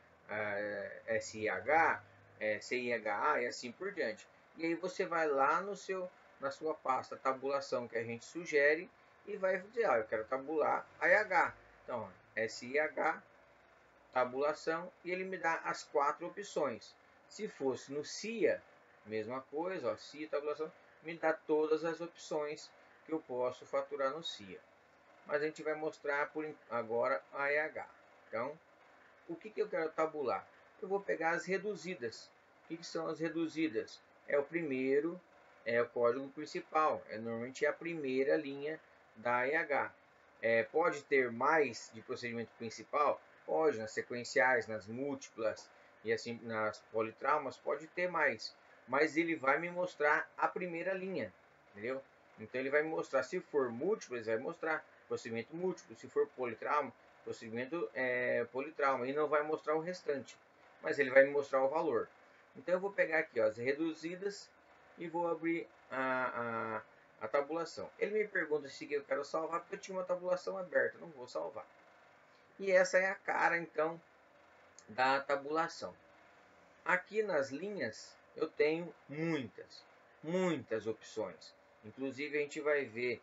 SIH, CIHA e assim por diante. E aí você vai lá na sua pasta tabulação que a gente sugere e vai dizer, eu quero tabular AH. Então, SIH, tabulação, e ele me dá as 4 opções. Se fosse no CIA, mesma coisa, ó, CIA, tabulação, me dá todas as opções que eu posso faturar no CIA. Mas a gente vai mostrar por agora a AH. Então, o que eu quero tabular? Eu vou pegar as reduzidas. O que são as reduzidas? É o primeiro, é o código principal. Normalmente é a primeira linha da AH. Pode ter mais de procedimento principal? Pode, nas sequenciais, nas múltiplas e assim nas politraumas, pode ter mais. Mas ele vai me mostrar a primeira linha, entendeu? Então ele vai me mostrar, se for múltiplas, vai mostrar procedimento múltiplo. Se for politrauma, procedimento politrauma. E não vai mostrar o restante, mas ele vai me mostrar o valor. Então eu vou pegar aqui, ó, as reduzidas e vou abrir a tabulação. Ele me pergunta se eu quero salvar, porque eu tinha uma tabulação aberta, não vou salvar. E essa é a cara, então, da tabulação. Aqui nas linhas eu tenho muitas opções. Inclusive a gente vai ver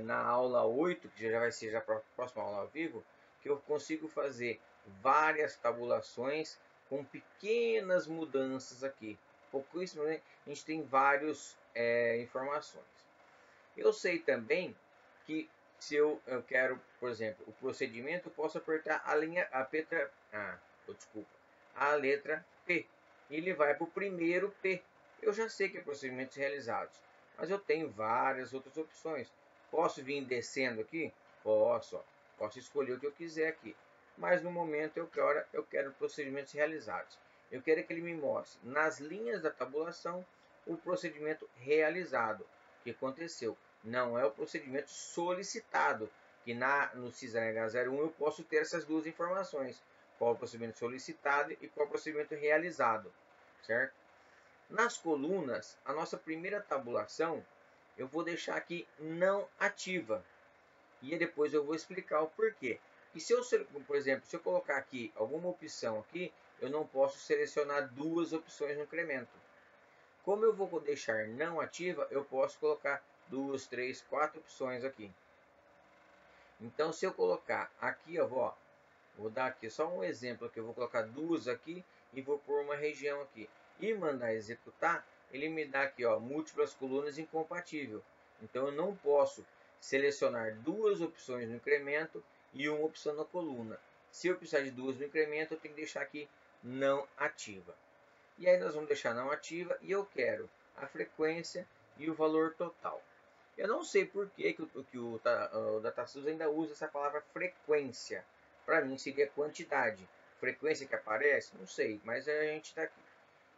na aula 8, que já vai ser a próxima aula ao vivo, que eu consigo fazer várias tabulações com pequenas mudanças aqui. Pouquíssimo, né? A gente tem várias informações. Eu sei também que se eu quero, por exemplo, o procedimento, eu posso apertar a letra P. Ele vai para o primeiro P. Eu já sei que é procedimentos realizados, mas eu tenho várias outras opções. Posso vir descendo aqui? Posso. Ó. Posso escolher o que eu quiser aqui. Mas no momento eu quero procedimentos realizados. Eu quero que ele me mostre nas linhas da tabulação o procedimento realizado. O que aconteceu? Não é o procedimento solicitado, que no CIS-AH01 eu posso ter essas duas informações. Qual é o procedimento solicitado e qual é o procedimento realizado, certo? Nas colunas, a nossa primeira tabulação, eu vou deixar aqui não ativa. E depois eu vou explicar o porquê. que por exemplo, se eu colocar aqui alguma opção aqui, eu não posso selecionar duas opções no incremento. Como eu vou deixar não ativa, eu posso colocar 2, 3, 4 opções aqui. Então, se eu colocar aqui, eu vou dar aqui só um exemplo aqui, eu vou colocar duas aqui e vou pôr uma região aqui e mandar executar, ele me dá aqui, ó, múltiplas colunas incompatível. Então, eu não posso selecionar duas opções no incremento e uma opção na coluna. Se eu precisar de duas no incremento, eu tenho que deixar aqui não ativa. E aí nós vamos deixar não ativa e eu quero a frequência e o valor total. Eu não sei por que o DataSUS ainda usa essa palavra frequência. Para mim seria quantidade. Frequência que aparece? Não sei, mas a gente está aqui.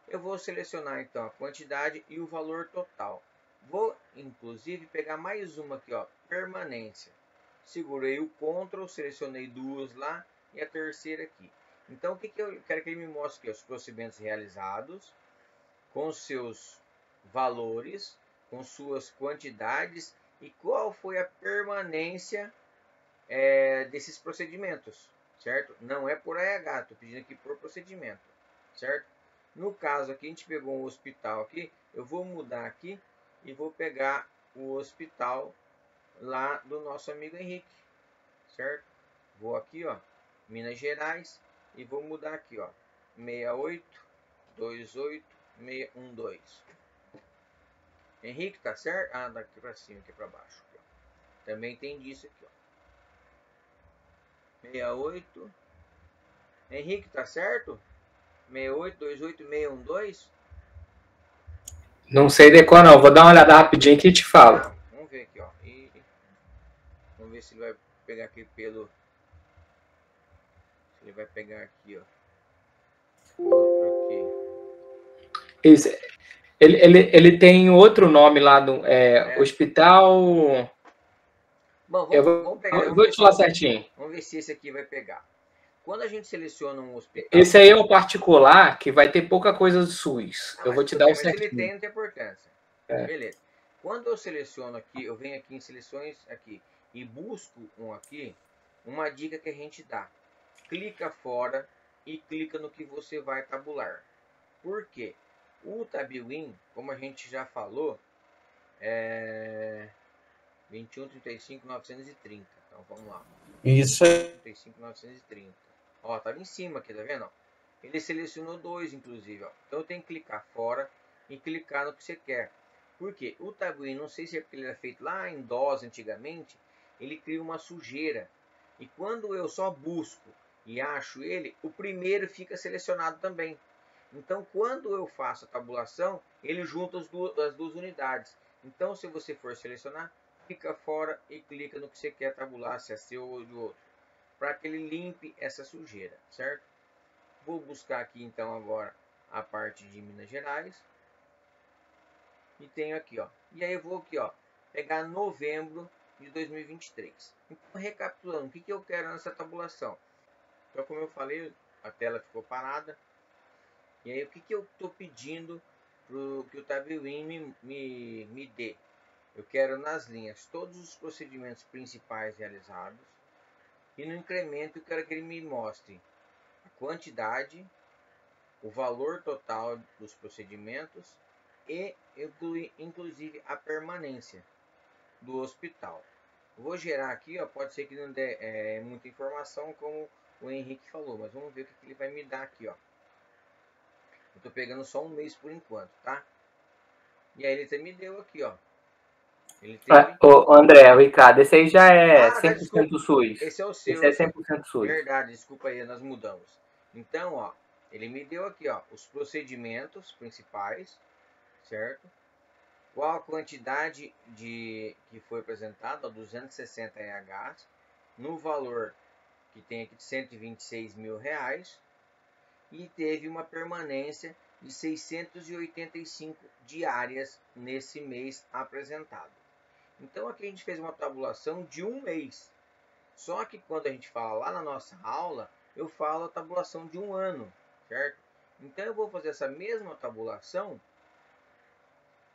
Eu vou selecionar então a quantidade e o valor total. Vou inclusive pegar mais uma aqui, ó, permanência. Segurei o Ctrl, selecionei duas lá e a terceira aqui. Então o que eu quero que ele me mostre aqui? Os procedimentos realizados, com seus valores, com suas quantidades e qual foi a permanência desses procedimentos, certo? Não é por AH, estou pedindo aqui por procedimento, certo? No caso aqui, a gente pegou um hospital aqui, eu vou mudar aqui e vou pegar o hospital lá do nosso amigo Henrique, certo? Vou aqui, ó, Minas Gerais, e vou mudar aqui, ó, 6828612. Henrique, tá certo? Ah, daqui para cima, aqui para baixo. Aqui, ó. Também tem disso aqui, ó. 68. Henrique, tá certo? 6828612. Não sei decorar, não. Vou dar uma olhada rapidinho aqui e te falo. Ah, vamos ver aqui, ó. Vamos ver se ele vai pegar aqui pelo... Ele vai pegar aqui, ó. Outro aqui. Esse, ele tem outro nome lá do hospital. Bom, vamos pegar. Eu vou te falar certinho. Vamos ver se esse aqui vai pegar. Quando a gente seleciona um hospital... Esse aí é o particular, que vai ter pouca coisa do SUS. Eu vou te dar o certinho. Mas ele tem importância. Beleza. Quando eu seleciono aqui, eu venho aqui em seleções aqui e busco um aqui, uma dica que a gente dá. Clica fora e clica no que você vai tabular. Por quê? O TabWin, como a gente já falou, é 21.35.930. Então vamos lá. Isso aí. 35.930. Ó, tá em cima aqui, tá vendo? Ele selecionou dois, inclusive, ó. Então eu tenho que clicar fora e clicar no que você quer. Por quê? O TabWin, não sei se é porque ele era feito lá em DOS antigamente, ele cria uma sujeira. E quando eu só busco e acho ele, o primeiro fica selecionado também. Então, quando eu faço a tabulação, ele junta as duas unidades. Então, se você for selecionar, clica fora e clica no que você quer tabular, se é seu ou de outro, para que ele limpe essa sujeira, certo? Vou buscar aqui, então, agora a parte de Minas Gerais. E tenho aqui, ó. E aí eu vou aqui, ó, pegar novembro de 2023. Então, recapitulando, o que eu quero nessa tabulação? Então, como eu falei, a tela ficou parada. E aí, o que eu estou pedindo para que o TabWin me dê? Eu quero nas linhas todos os procedimentos principais realizados. E no incremento, eu quero que ele me mostre a quantidade, o valor total dos procedimentos e inclusive a permanência do hospital. Eu vou gerar aqui, ó, pode ser que não dê muita informação, como o Henrique falou, mas vamos ver o que ele vai me dar aqui, ó. Eu tô pegando só um mês por enquanto, tá? E aí ele me deu aqui, ó. Ele teve... Ô, André, o Ricardo, esse aí já é 100% desculpa. SUS. Esse é o seu. Esse é 100% SUS. Verdade, desculpa aí, nós mudamos. Então, ó, ele me deu aqui, ó, os procedimentos principais, certo? Qual a quantidade que foi apresentada, 260 EH, no valor que tem aqui de R$126.000, e teve uma permanência de 685 diárias nesse mês apresentado. Então aqui a gente fez uma tabulação de um mês. Só que quando a gente fala lá na nossa aula, eu falo a tabulação de um ano, certo? Então eu vou fazer essa mesma tabulação,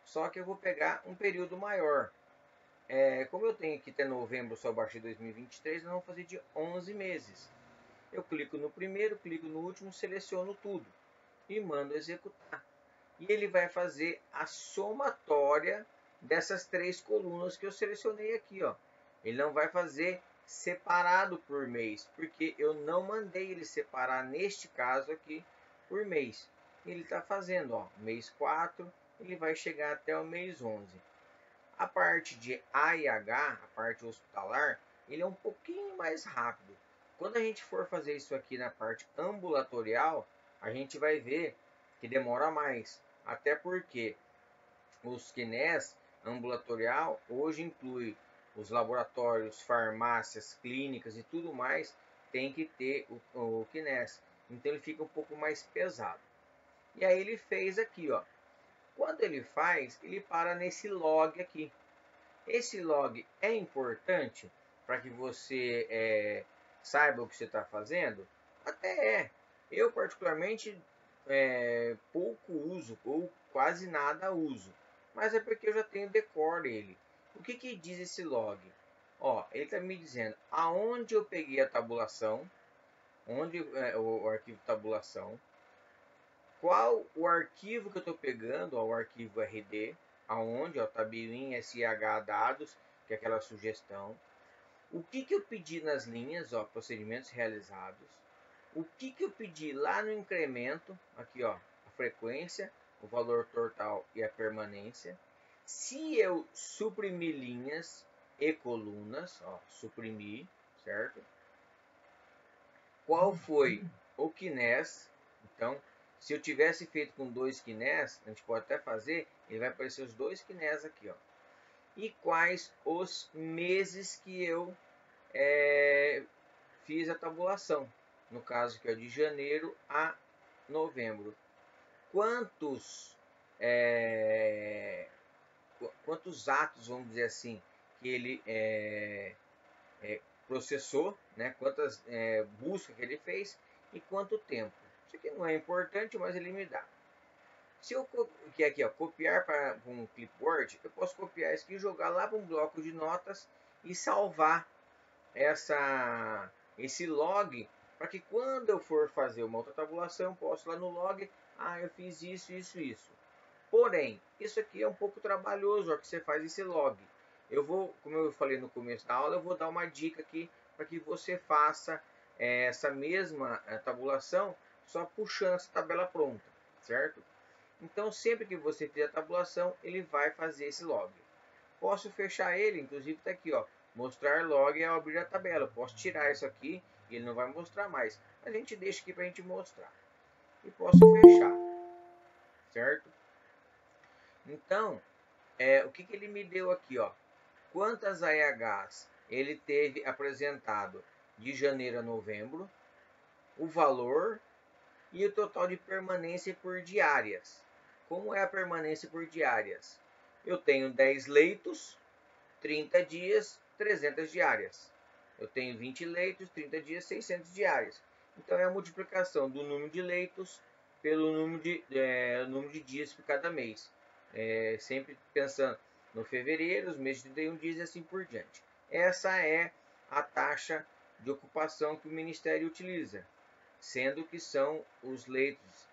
só que eu vou pegar um período maior. como eu tenho que ter novembro só a partir de 2023, nós vamos fazer de 11 meses. Eu clico no primeiro, clico no último, seleciono tudo e mando executar. E ele vai fazer a somatória dessas 3 colunas que eu selecionei aqui, ó. Ele não vai fazer separado por mês, porque eu não mandei ele separar neste caso aqui por mês. Ele está fazendo, ó, mês 4, ele vai chegar até o mês 11. A parte de A e H, a parte hospitalar, ele é um pouquinho mais rápido. Quando a gente for fazer isso aqui na parte ambulatorial, a gente vai ver que demora mais. Até porque os QNES ambulatorial hoje inclui os laboratórios, farmácias, clínicas e tudo mais, tem que ter o QNES. Então ele fica um pouco mais pesado. E aí ele fez aqui, ó. Quando ele faz, ele para nesse log aqui. Esse log é importante para que você saiba o que você está fazendo? Até é. Eu particularmente pouco uso, ou quase nada uso. Mas é porque eu já tenho decor ele. O que, que diz esse log? Ó, ele está me dizendo aonde eu peguei a tabulação, onde o arquivo tabulação, qual o arquivo que eu estou pegando, ó, o arquivo RD, aonde, ó, tabelinha SH dados, que é aquela sugestão. O que, que eu pedi nas linhas, ó, procedimentos realizados. O que, que eu pedi lá no incremento, aqui, ó, a frequência, o valor total e a permanência. Se eu suprimir linhas e colunas, ó, suprimir, certo? Qual foi o QNES? Então, se eu tivesse feito com 2 QNES, a gente pode até fazer, ele vai aparecer os 2 QNES aqui, ó. E quais os meses que eu fiz a tabulação. No caso que é de janeiro a novembro. Quantos atos, vamos dizer assim, que ele processou, né? Quantas buscas que ele fez e quanto tempo. Isso aqui não é importante, mas ele me dá. Se eu aqui, ó, copiar para um clipboard, eu posso copiar isso aqui e jogar lá para um bloco de notas e salvar esse log, para que quando eu for fazer uma outra tabulação, eu posso lá no log, eu fiz isso, isso, isso. Porém, isso aqui é um pouco trabalhoso, ó, que você faz esse log. Eu vou, como eu falei no começo da aula, eu vou dar uma dica aqui para que você faça essa mesma tabulação, só puxando essa tabela pronta, certo? Então, sempre que você fizer a tabulação, ele vai fazer esse log. Posso fechar ele, inclusive está aqui, ó, mostrar log ao abrir a tabela. Eu posso tirar isso aqui e ele não vai mostrar mais. A gente deixa aqui para a gente mostrar. E posso fechar, certo? Então, o que ele me deu aqui, ó? Quantas AEHs ele teve apresentado de janeiro a novembro, o valor e o total de permanência por diárias. Como é a permanência por diárias? Eu tenho 10 leitos, 30 dias, 300 diárias. Eu tenho 20 leitos, 30 dias, 600 diárias. Então é a multiplicação do número de leitos pelo número de dias por cada mês. Sempre pensando no fevereiro, os meses de 31 dias e assim por diante. Essa é a taxa de ocupação que o Ministério utiliza, sendo que são os leitos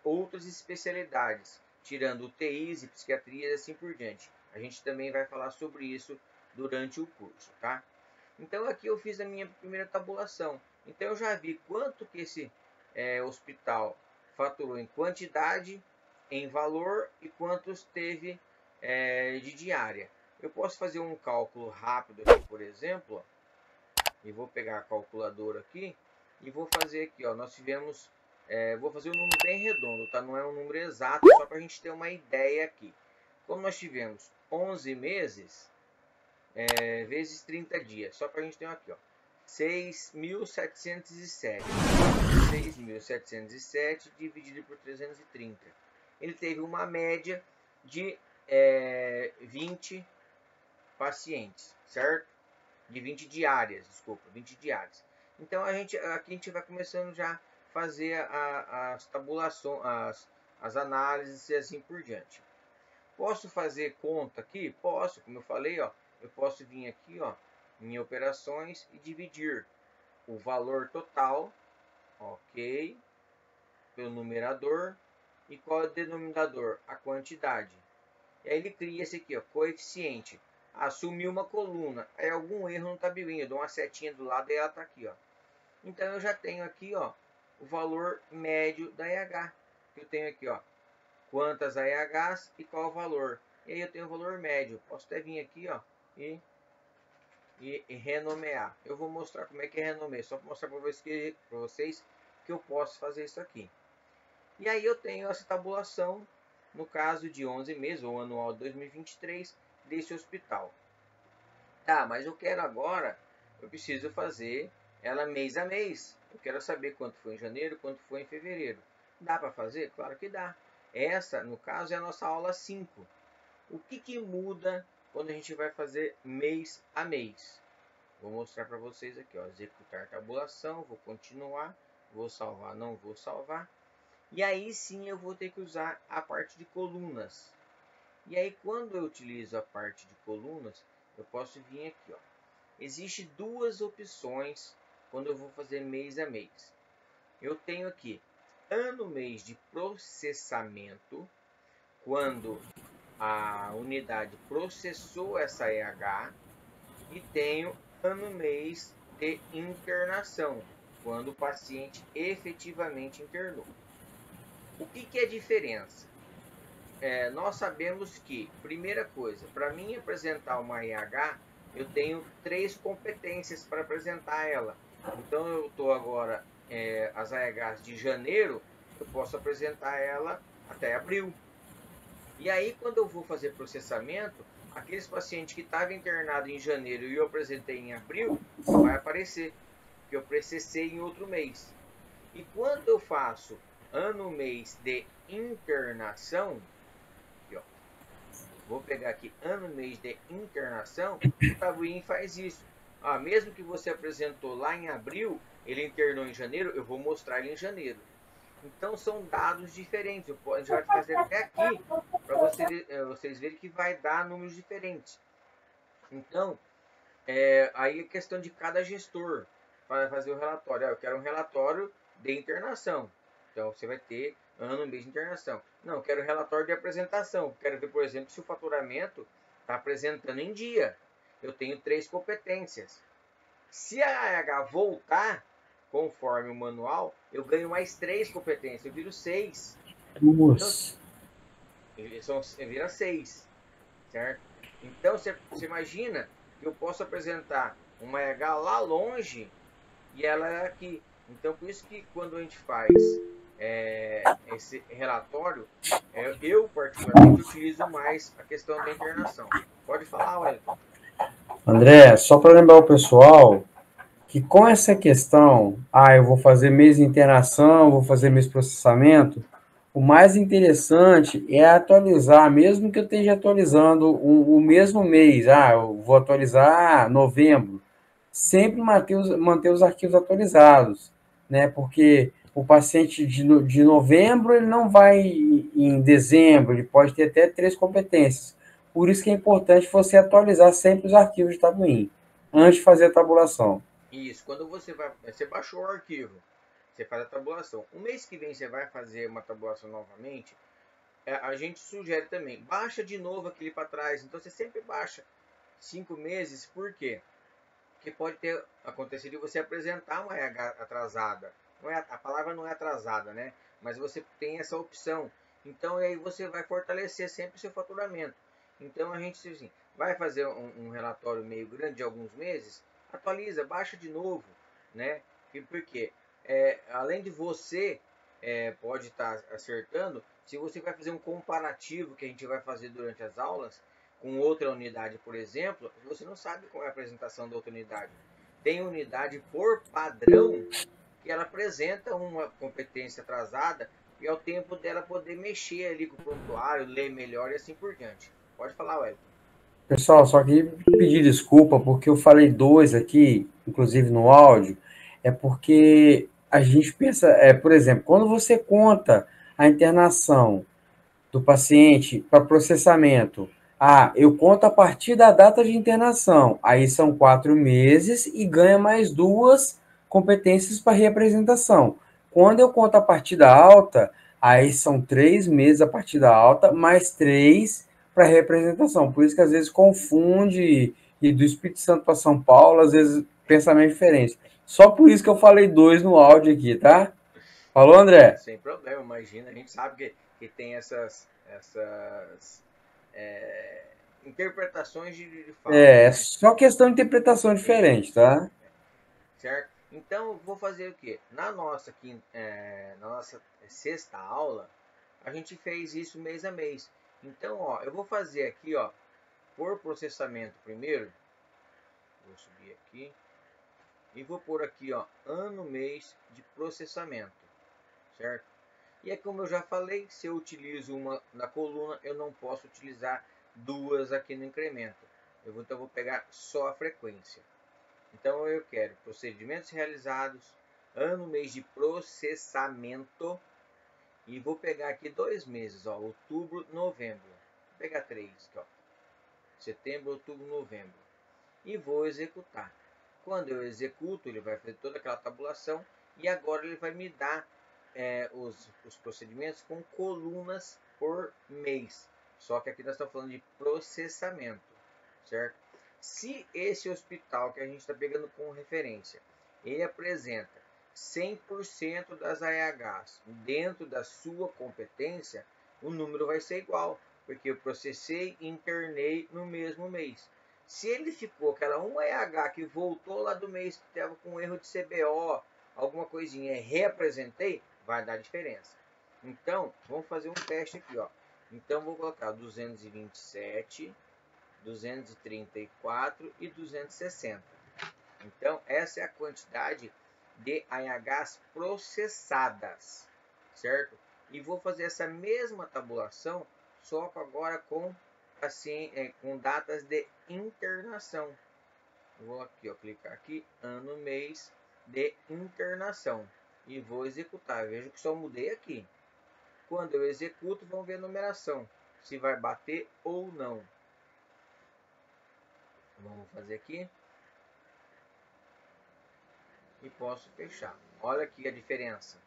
outras especialidades, tirando UTIs e psiquiatria e assim por diante. A gente também vai falar sobre isso durante o curso, tá? Então aqui eu fiz a minha primeira tabulação. Então eu já vi quanto que esse hospital faturou em quantidade, em valor e quantos teve de diária. Eu posso fazer um cálculo rápido aqui, por exemplo, ó, e vou pegar a calculadora aqui e vou fazer aqui, ó, nós tivemos, vou fazer um número bem redondo, tá? Não é um número exato, só para a gente ter uma ideia aqui. Como nós tivemos 11 meses, vezes 30 dias, só para a gente ter aqui, ó, 6.707. 6.707 dividido por 330. Ele teve uma média de 20 pacientes, certo? De 20 diárias, desculpa, 20 diárias. Então aqui a gente vai começando já a fazer as tabulações, as análises e assim por diante. Posso fazer conta aqui? Posso, como eu falei, ó, eu posso vir aqui, ó, em operações e dividir o valor total, ok, pelo numerador. E qual é o denominador? A quantidade. E aí ele cria esse aqui, ó, coeficiente. Sumiu uma coluna, é algum erro no tabelinho, eu dou uma setinha do lado e ela está aqui, ó. Então eu já tenho aqui, ó, o valor médio da EH. Eu tenho aqui, ó, quantas AEHs e qual o valor. E aí eu tenho o valor médio. Posso até vir aqui, ó, e renomear. Eu vou mostrar como é que é renomear, só para mostrar para vocês que eu posso fazer isso aqui. E aí eu tenho essa tabulação, no caso de 11 meses, ou anual de 2023, desse hospital. Tá, mas eu quero agora, eu preciso fazer ela mês a mês. Eu quero saber quanto foi em janeiro, quanto foi em fevereiro. Dá para fazer? Claro que dá. Essa, no caso, é a nossa aula 5. O que muda quando a gente vai fazer mês a mês? Vou mostrar para vocês aqui, ó, executar tabulação, vou continuar, vou salvar, não vou salvar. E aí sim eu vou ter que usar a parte de colunas. E aí quando eu utilizo a parte de colunas, eu posso vir aqui, ó. Existem duas opções quando eu vou fazer mês a mês. Eu tenho aqui ano-mês de processamento, quando a unidade processou essa EH, e tenho ano-mês de internação, quando o paciente efetivamente internou. O que é a diferença? Nós sabemos que, primeira coisa, para mim apresentar uma EH, eu tenho 3 competências para apresentar ela. Então eu estou agora, as AEHs de janeiro, eu posso apresentar ela até abril. E aí quando eu vou fazer processamento, aqueles pacientes que estavam internados em janeiro e eu apresentei em abril, vai aparecer, que eu processei em outro mês. E quando eu faço ano-mês de internação, aqui, ó, vou pegar aqui ano-mês de internação, o Tabuin faz isso. Mesmo que você apresentou lá em abril, ele internou em janeiro, eu vou mostrar ele em janeiro. Então são dados diferentes. A gente vai fazer até aqui para vocês verem que vai dar números diferentes. Então, aí é questão de cada gestor para fazer o relatório. Eu quero um relatório de internação. Então você vai ter ano, mês de internação. Não, eu quero relatório de apresentação. Quero ver, por exemplo, se o faturamento está apresentando em dia. Eu tenho 3 competências. Se a AH voltar conforme o manual, eu ganho mais 3 competências. Eu viro 6. Nossa. Então, vira 6. Certo? Então você imagina que eu posso apresentar uma AH lá longe e ela é aqui. Então por isso que quando a gente faz esse relatório, eu particularmente utilizo mais a questão da internação. Pode falar, Wellington. André, só para lembrar o pessoal que com essa questão, eu vou fazer mês de internação, vou fazer mês de processamento, o mais interessante é atualizar, mesmo que eu esteja atualizando o mesmo mês, eu vou atualizar novembro, sempre manter os arquivos atualizados, né? Porque o paciente de novembro, ele não vai em dezembro, ele pode ter até 3 competências. Por isso que é importante você atualizar sempre os arquivos de Tabuin, antes de fazer a tabulação. Isso, quando você baixou o arquivo, você faz a tabulação. O mês que vem você vai fazer uma tabulação novamente, a gente sugere também, baixa de novo aquele para trás. Então você sempre baixa 5 meses, por quê? Porque pode ter acontecido de você apresentar uma EH atrasada. A palavra não é atrasada, né? Mas você tem essa opção. Então aí você vai fortalecer sempre o seu faturamento. Então a gente assim, vai fazer um relatório meio grande de alguns meses, atualiza, baixa de novo, né? Por quê? Além de você pode estar acertando, se você vai fazer um comparativo que a gente vai fazer durante as aulas com outra unidade, por exemplo, você não sabe qual é a apresentação da outra unidade. Tem unidade por padrão que ela apresenta uma competência atrasada e é o tempo dela poder mexer ali com o prontuário, ler melhor e assim por diante. Pode falar, Wellington. Pessoal, só queria pedir desculpa porque eu falei 2 aqui, inclusive no áudio, porque a gente pensa, por exemplo, quando você conta a internação do paciente para processamento. Ah, eu conto a partir da data de internação. Aí são 4 meses e ganha mais 2 competências para reapresentação. Quando eu conto a partir da alta, aí são 3 meses a partir da alta, mais 3 para reapresentação. Por isso que às vezes confunde, e do Espírito Santo para São Paulo, às vezes pensamento diferente. Só por isso que eu falei 2 no áudio aqui, tá? Falou, André? Sem problema, imagina. A gente sabe que tem essas interpretações de fala, É né? só questão de interpretação diferente, Isso, tá? certo? Então, eu vou fazer o quê? Na nossa sexta aula, a gente fez isso mês a mês. Então, ó, eu vou fazer aqui, ó, por processamento primeiro. Vou subir aqui. E vou pôr aqui, ó, ano, mês de processamento, certo? E é como eu já falei, se eu utilizo uma na coluna, eu não posso utilizar duas aqui no incremento. Então eu vou pegar só a frequência. Então eu quero procedimentos realizados, ano, mês de processamento. E vou pegar aqui 2 meses, ó, outubro, novembro. Vou pegar 3, aqui, ó, setembro, outubro, novembro. E vou executar. Quando eu executo, ele vai fazer toda aquela tabulação e agora ele vai me dar os procedimentos com colunas por mês. Só que aqui nós estamos falando de processamento, certo? Se esse hospital que a gente está pegando como referência, ele apresenta 100% das AEHs dentro da sua competência, o número vai ser igual, porque eu processei e internei no mesmo mês. Se ele ficou aquela 1 AEH que voltou lá do mês que estava com erro de CBO, alguma coisinha, reapresentei, vai dar diferença. Então, vamos fazer um teste aqui, ó. Então, vou colocar 227, 234 e 260. Então, essa é a quantidade de AHs processadas, certo? E vou fazer essa mesma tabulação, só que agora com, assim, com datas de internação. Vou aqui, ó, clicar aqui, ano, mês de internação. E vou executar. Veja que só mudei aqui. Quando eu executo, vamos ver a numeração. Se vai bater ou não. Vamos fazer aqui. E posso fechar. Olha aqui a diferença.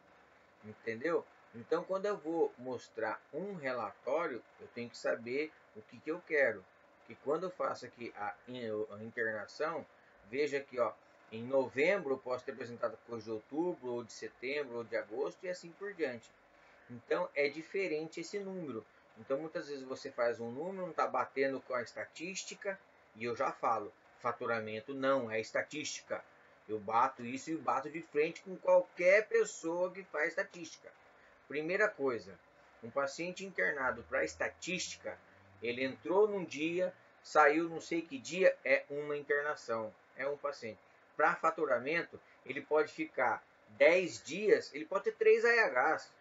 Entendeu? Então, quando eu vou mostrar um relatório, eu tenho que saber o que eu quero. Que quando eu faço aqui a internação, veja aqui, ó, em novembro eu posso ter apresentado coisa de outubro, ou de setembro, ou de agosto, e assim por diante. Então, é diferente esse número. Então, muitas vezes você faz um número, não está batendo com a estatística, e eu já falo, faturamento não é estatística. Eu bato isso e bato de frente com qualquer pessoa que faz estatística. Primeira coisa, um paciente internado para estatística, ele entrou num dia, saiu não sei que dia, é uma internação, é um paciente. Para faturamento, ele pode ficar 10 dias, ele pode ter 3 AHs.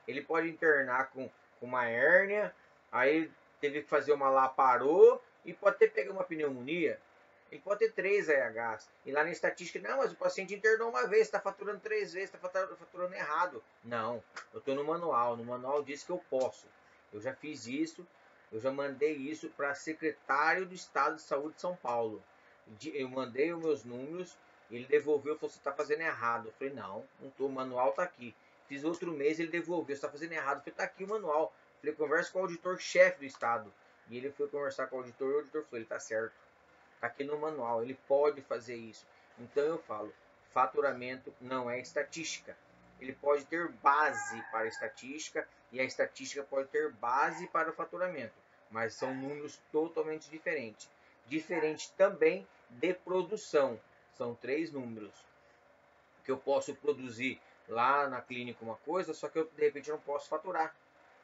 Ele pode internar com uma hérnia, aí teve que fazer uma lá, parou, e pode ter pegado uma pneumonia. Ele pode ter 3 AHs. E lá na estatística, não, mas o paciente internou uma vez, está faturando 3 vezes, está faturando errado. Não, eu estou no manual. No manual diz que eu posso. Eu já fiz isso, eu já mandei isso para secretário do Estado de Saúde de São Paulo. Eu mandei os meus números, ele devolveu e falou, você está fazendo errado. Eu falei, não estou, o manual está aqui. Fiz outro mês, ele devolveu, você está fazendo errado. Eu falei, está aqui o manual. Eu falei, conversa com o auditor-chefe do Estado. E ele foi conversar com o auditor, e o auditor falou, ele está certo. Está aqui no manual, ele pode fazer isso. Então eu falo, faturamento não é estatística. Ele pode ter base para a estatística e a estatística pode ter base para o faturamento, mas são números totalmente diferentes. Diferente também de produção. São 3 números que eu posso produzir lá na clínica uma coisa, só que eu de repente não posso faturar.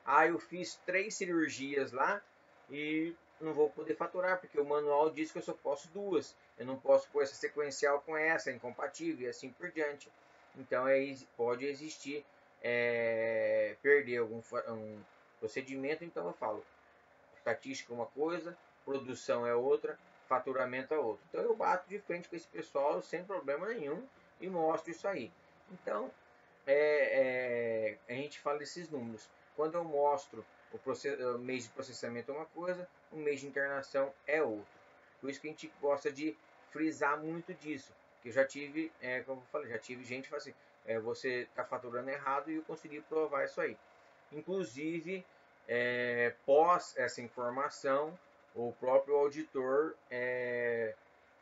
Ah, eu fiz 3 cirurgias lá e não vou poder faturar, porque o manual diz que eu só posso 2. Eu não posso pôr essa sequencial com essa, é incompatível e assim por diante. Então pode existir perder algum procedimento. Então eu falo, estatística é uma coisa, produção é outra, faturamento é outra. Então eu bato de frente com esse pessoal sem problema nenhum e mostro isso aí. Então a gente fala desses números. Quando eu mostro o mês de processamento é uma coisa, o mês de internação é outra. Por isso que a gente gosta de frisar muito disso. Que eu já tive, como eu falei, já tive gente que fala assim, você está faturando errado e eu consegui provar isso aí. Inclusive, pós essa informação, o próprio auditor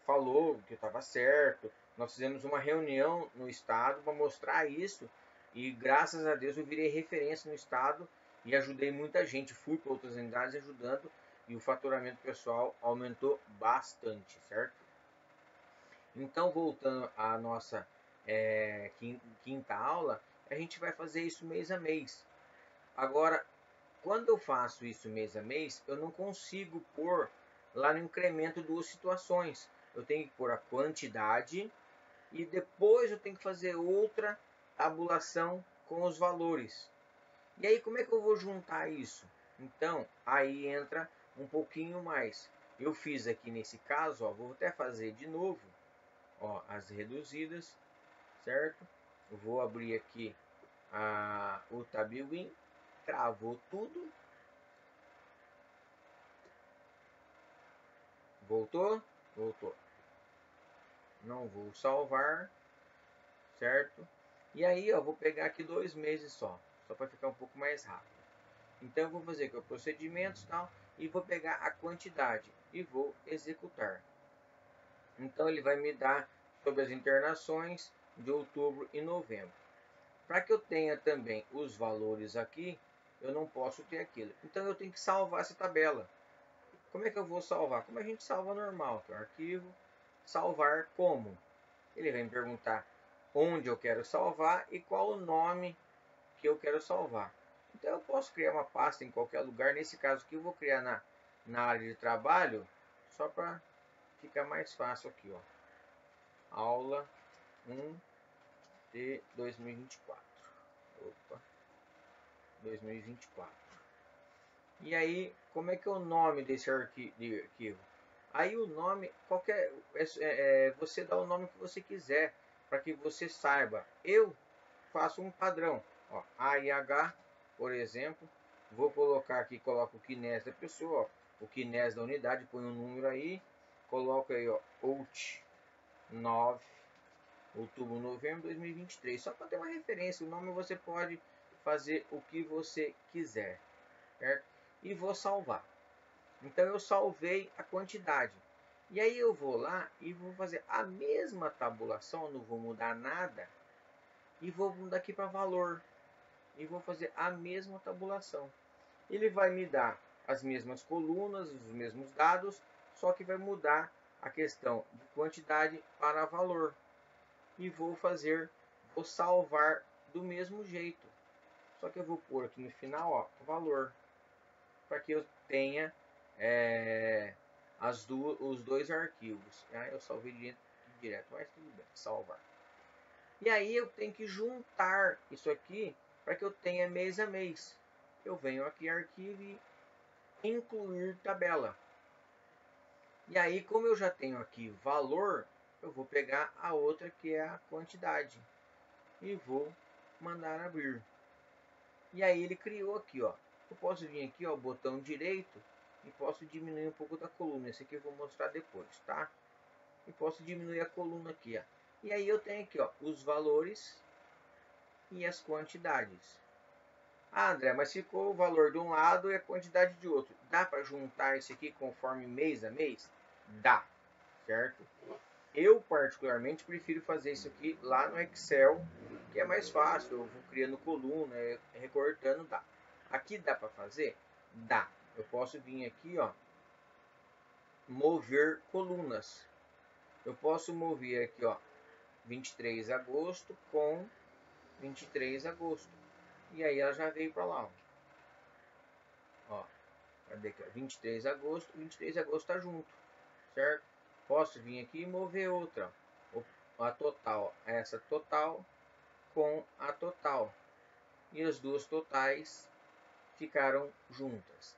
falou que estava certo. Nós fizemos uma reunião no estado para mostrar isso e graças a Deus eu virei referência no estado e ajudei muita gente. Fui para outras unidades ajudando e o faturamento pessoal aumentou bastante, certo? Então, voltando à nossa quinta aula, a gente vai fazer isso mês a mês. Agora, quando eu faço isso mês a mês, eu não consigo pôr lá no incremento duas situações. Eu tenho que pôr a quantidade e depois eu tenho que fazer outra tabulação com os valores. E aí, como é que eu vou juntar isso? Então, aí entra um pouquinho mais. Eu fiz aqui nesse caso, ó, vou até fazer de novo, ó, as reduzidas, certo? Eu vou abrir aqui o Tabilwin, travou tudo. Voltou? Voltou. Não vou salvar, certo? E aí, eu vou pegar aqui 2 meses só para ficar um pouco mais rápido. Então, eu vou fazer aqui o procedimentos e tal, e vou pegar a quantidade e vou executar. Então, ele vai me dar sobre as internações de outubro e novembro. Para que eu tenha também os valores aqui, eu não posso ter aquilo. Então, eu tenho que salvar essa tabela. Como é que eu vou salvar? Como a gente salva normal, que é o arquivo, salvar como. Ele vai me perguntar onde eu quero salvar e qual o nome que eu quero salvar. Então eu posso criar uma pasta em qualquer lugar. Nesse caso aqui eu vou criar na área de trabalho, só para ficar mais fácil aqui, ó. Aula 1 de 2024. Opa, 2024. E aí, como é que é o nome desse arquivo? Aí o nome, você dá o nome que você quiser, para que você saiba. Eu faço um padrão, ó, AIH, por exemplo. Vou colocar aqui, coloco o KINES da pessoa, ó, o KINES da unidade, põe um número aí, coloco aí, ó, OUT 9, outubro, novembro de 2023, só para ter uma referência. O nome você pode fazer o que você quiser, certo? E vou salvar. Então eu salvei a quantidade. E aí eu vou lá e vou fazer a mesma tabulação, não vou mudar nada. E vou mudar aqui para valor. E vou fazer a mesma tabulação. Ele vai me dar as mesmas colunas, os mesmos dados, só que vai mudar a questão de quantidade para valor. E vou salvar do mesmo jeito. Só que eu vou pôr aqui no final, ó, valor. Para que eu tenha os dois arquivos. Aí eu salvei direto, mas tudo bem, salvar. E aí eu tenho que juntar isso aqui para que eu tenha mês a mês. Eu venho aqui arquivo e incluir tabela. E aí, como eu já tenho aqui valor, eu vou pegar a outra que é a quantidade e vou mandar abrir. E aí ele criou aqui, ó. Eu posso vir aqui, ó, botão direito, e posso diminuir um pouco da coluna. Esse aqui eu vou mostrar depois, tá? E posso diminuir a coluna aqui, ó. E aí eu tenho aqui, ó, os valores e as quantidades. Ah, André, mas ficou o valor de um lado e a quantidade de outro. Dá para juntar isso aqui conforme mês a mês? Dá, certo? Eu, particularmente, prefiro fazer isso aqui lá no Excel, que é mais fácil. Eu vou criando coluna, recortando, dá. Aqui dá para fazer? Dá. Eu posso vir aqui, ó, mover colunas. Eu posso mover aqui, ó, 23 de agosto com 23 de agosto. E aí ela já veio para lá, ó. Cadê aqui? 23 de agosto, 23 de agosto tá junto, certo? Posso vir aqui e mover outra, a total, essa total com a total. E as duas totais ficaram juntas.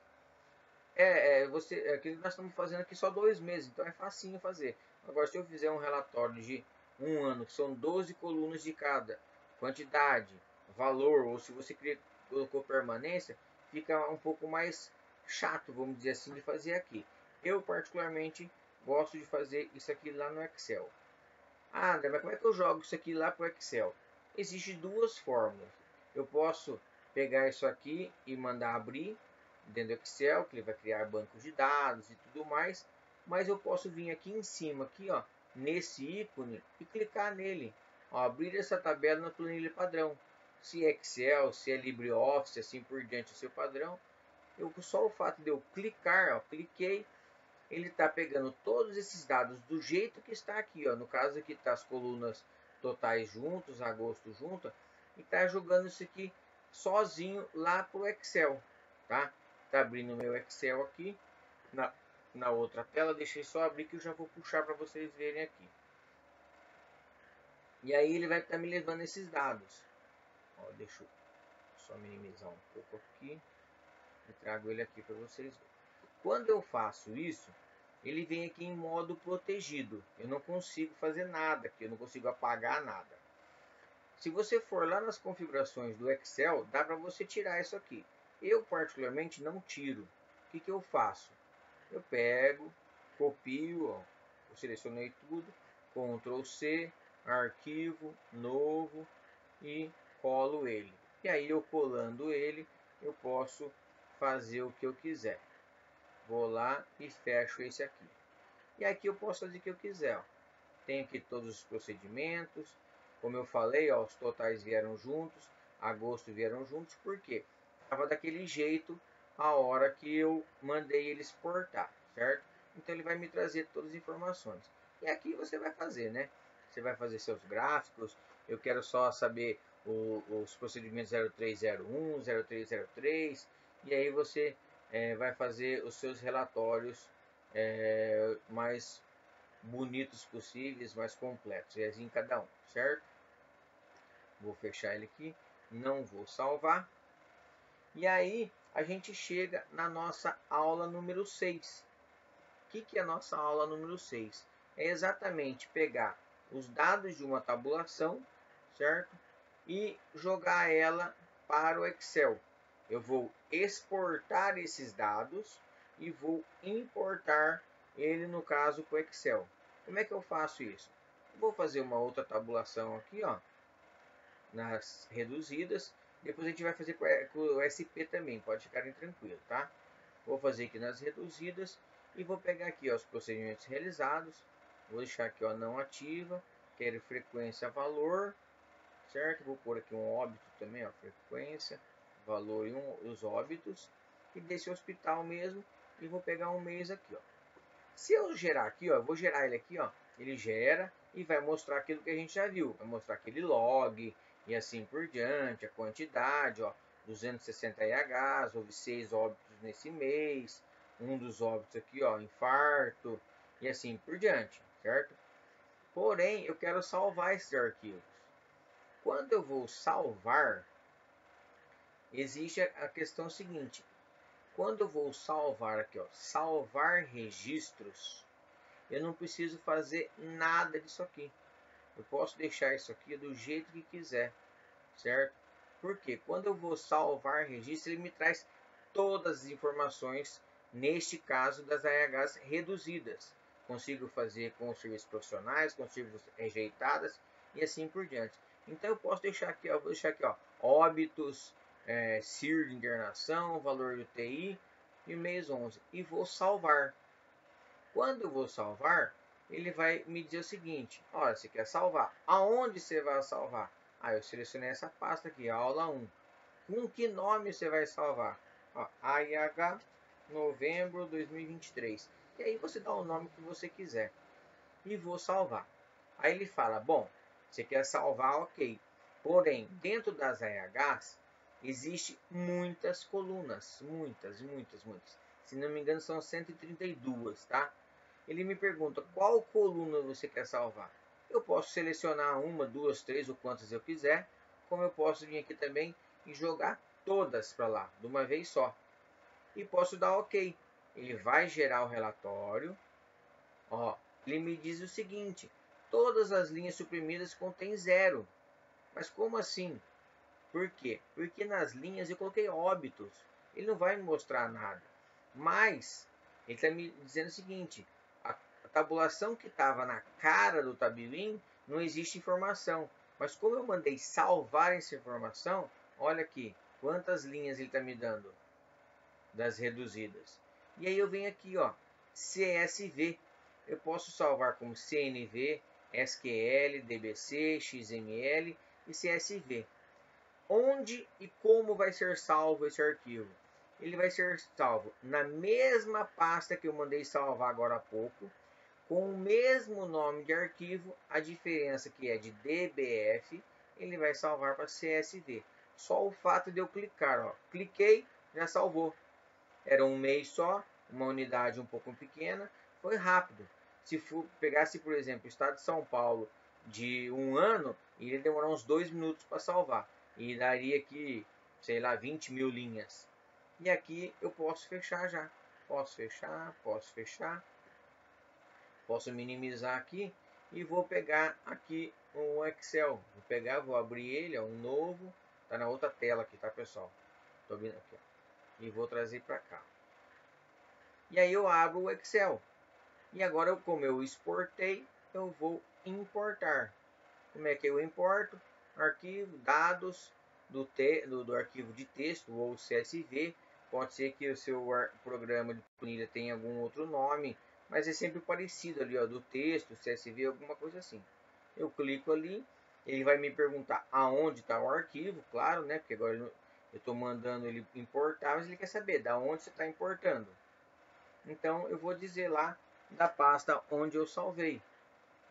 Aquilo que nós estamos fazendo aqui só 2 meses, então é facinho fazer. Agora, se eu fizer um relatório de um ano, que são 12 colunas de cada, quantidade, valor, ou se você colocou permanência, fica um pouco mais chato, vamos dizer assim, de fazer aqui. Eu particularmente gosto de fazer isso aqui lá no Excel. Ah, André, mas como é que eu jogo isso aqui lá para o Excel? Existem duas formas. Eu posso pegar isso aqui e mandar abrir dentro do Excel, que ele vai criar banco de dados e tudo mais. Mas eu posso vir aqui em cima, aqui, ó, nesse ícone e clicar nele. Ó, abrir essa tabela na planilha padrão. Se é Excel, se é LibreOffice, assim por diante, o seu padrão. Só o fato de eu clicar, ó, cliquei, ele está pegando todos esses dados do jeito que está aqui, ó. No caso aqui está as colunas totais juntos, agosto junto, e está jogando isso aqui sozinho lá para o Excel, tá? Tá abrindo o meu Excel aqui na outra tela. Deixei só abrir que eu já vou puxar para vocês verem aqui. E aí ele vai estar me levando esses dados. Ó, deixa eu só minimizar um pouco aqui e trago ele aqui para vocês verem. Quando eu faço isso, ele vem aqui em modo protegido. Eu não consigo fazer nada aqui, eu não consigo apagar nada. Se você for lá nas configurações do Excel, dá para você tirar isso aqui. Eu particularmente não tiro. O que eu faço? Eu pego, copio, ó, eu selecionei tudo, Ctrl C, arquivo, novo e colo ele. E aí eu colando ele, eu posso fazer o que eu quiser. Vou lá e fecho esse aqui. E aqui eu posso fazer o que eu quiser. Ó. Tem aqui todos os procedimentos. Como eu falei, ó, os totais vieram juntos. Agosto vieram juntos. Por quê? Estava daquele jeito a hora que eu mandei ele exportar, certo? Então ele vai me trazer todas as informações. E aqui você vai fazer, né? Você vai fazer seus gráficos. Eu quero só saber os procedimentos 0301, 0303. E aí você vai fazer os seus relatórios mais bonitos possíveis, mais completos, e assim cada um, certo? Vou fechar ele aqui, não vou salvar. E aí a gente chega na nossa aula número 6. O que é a nossa aula número 6? É exatamente pegar os dados de uma tabulação, certo? E jogar ela para o Excel. Eu vou exportar esses dados e vou importar ele, no caso, para o Excel. Como é que eu faço isso? Vou fazer uma outra tabulação aqui, ó, nas reduzidas. Depois a gente vai fazer com o SP também, pode ficarem tranquilo, tá? Vou fazer aqui nas reduzidas e vou pegar aqui, ó, os procedimentos realizados. Vou deixar aqui, ó, não ativa. Quero frequência, valor, certo? Vou pôr aqui um óbito também, ó, frequência, valor e os óbitos. E desse hospital mesmo. E vou pegar um mês aqui, ó. Se eu gerar aqui, ó, eu vou gerar ele aqui, ó. Ele gera e vai mostrar aquilo que a gente já viu. Vai mostrar aquele log e assim por diante, a quantidade, ó. 260 IHs, houve 6 óbitos nesse mês. Um dos óbitos aqui, ó, infarto e assim por diante, certo? Porém, eu quero salvar esses arquivos. Quando eu vou salvar, existe a questão seguinte. Quando eu vou salvar aqui, ó, salvar registros, eu não preciso fazer nada disso aqui. Eu posso deixar isso aqui do jeito que quiser, certo? Porque quando eu vou salvar registro, ele me traz todas as informações, neste caso das AHs reduzidas. Consigo fazer com os serviços profissionais, com serviços rejeitadas e assim por diante. Então eu posso deixar aqui, ó, vou deixar aqui, ó, óbitos, CIR de internação, valor do UTI e mês 11 e vou salvar. Quando eu vou salvar, ele vai me dizer o seguinte: olha, você quer salvar? Aonde você vai salvar? Ah, eu selecionei essa pasta aqui, aula 1. Com que nome você vai salvar? Ó, AIH novembro 2023. E aí você dá o nome que você quiser. E vou salvar. Aí ele fala: bom, você quer salvar, ok. Porém, dentro das AHs, existe muitas colunas. Muitas. Se não me engano, são 132, tá? Ele me pergunta qual coluna você quer salvar. Eu posso selecionar uma, duas, três ou quantas eu quiser. Como eu posso vir aqui também e jogar todas para lá, de uma vez só. E posso dar OK. Ele vai gerar o relatório. Ó, ele me diz o seguinte: todas as linhas suprimidas contêm 0. Mas como assim? Por quê? Porque nas linhas eu coloquei óbitos. ele não vai me mostrar nada. Mas ele está me dizendo o seguinte: a tabulação que estava na cara do Tabuin não existe informação. Mas como eu mandei salvar essa informação, olha aqui quantas linhas ele está me dando das reduzidas. E aí eu venho aqui, ó, CSV. Eu posso salvar como CNV, SQL, DBC, XML e CSV. Onde e como vai ser salvo esse arquivo? Ele vai ser salvo na mesma pasta que eu mandei salvar agora há pouco, com o mesmo nome de arquivo, a diferença que é de DBF, ele vai salvar para CSV. Só o fato de eu clicar, ó, cliquei, já salvou. Era um mês só, uma unidade um pouco pequena, foi rápido. Se pegasse, por exemplo, o estado de São Paulo de um ano, iria demorar uns 2 minutos para salvar. E daria aqui, sei lá, 20 mil linhas. E aqui eu posso fechar já. Posso fechar, posso fechar. Posso minimizar aqui e vou pegar aqui um Excel. Vou pegar, vou abrir ele, é um novo. Tá na outra tela aqui, tá, pessoal? Tô vindo aqui, ó. E vou trazer para cá. E aí eu abro o Excel. E agora, como eu exportei, eu vou importar. Como é que eu importo? Arquivo, dados do arquivo de texto ou CSV. Pode ser que o seu programa de planilha tenha algum outro nome, mas é sempre parecido ali, ó, do texto, CSV, alguma coisa assim. Eu clico ali, ele vai me perguntar aonde está o arquivo, claro, né? Porque agora eu estou mandando ele importar, mas ele quer saber da onde você está importando. Então eu vou dizer lá da pasta onde eu salvei.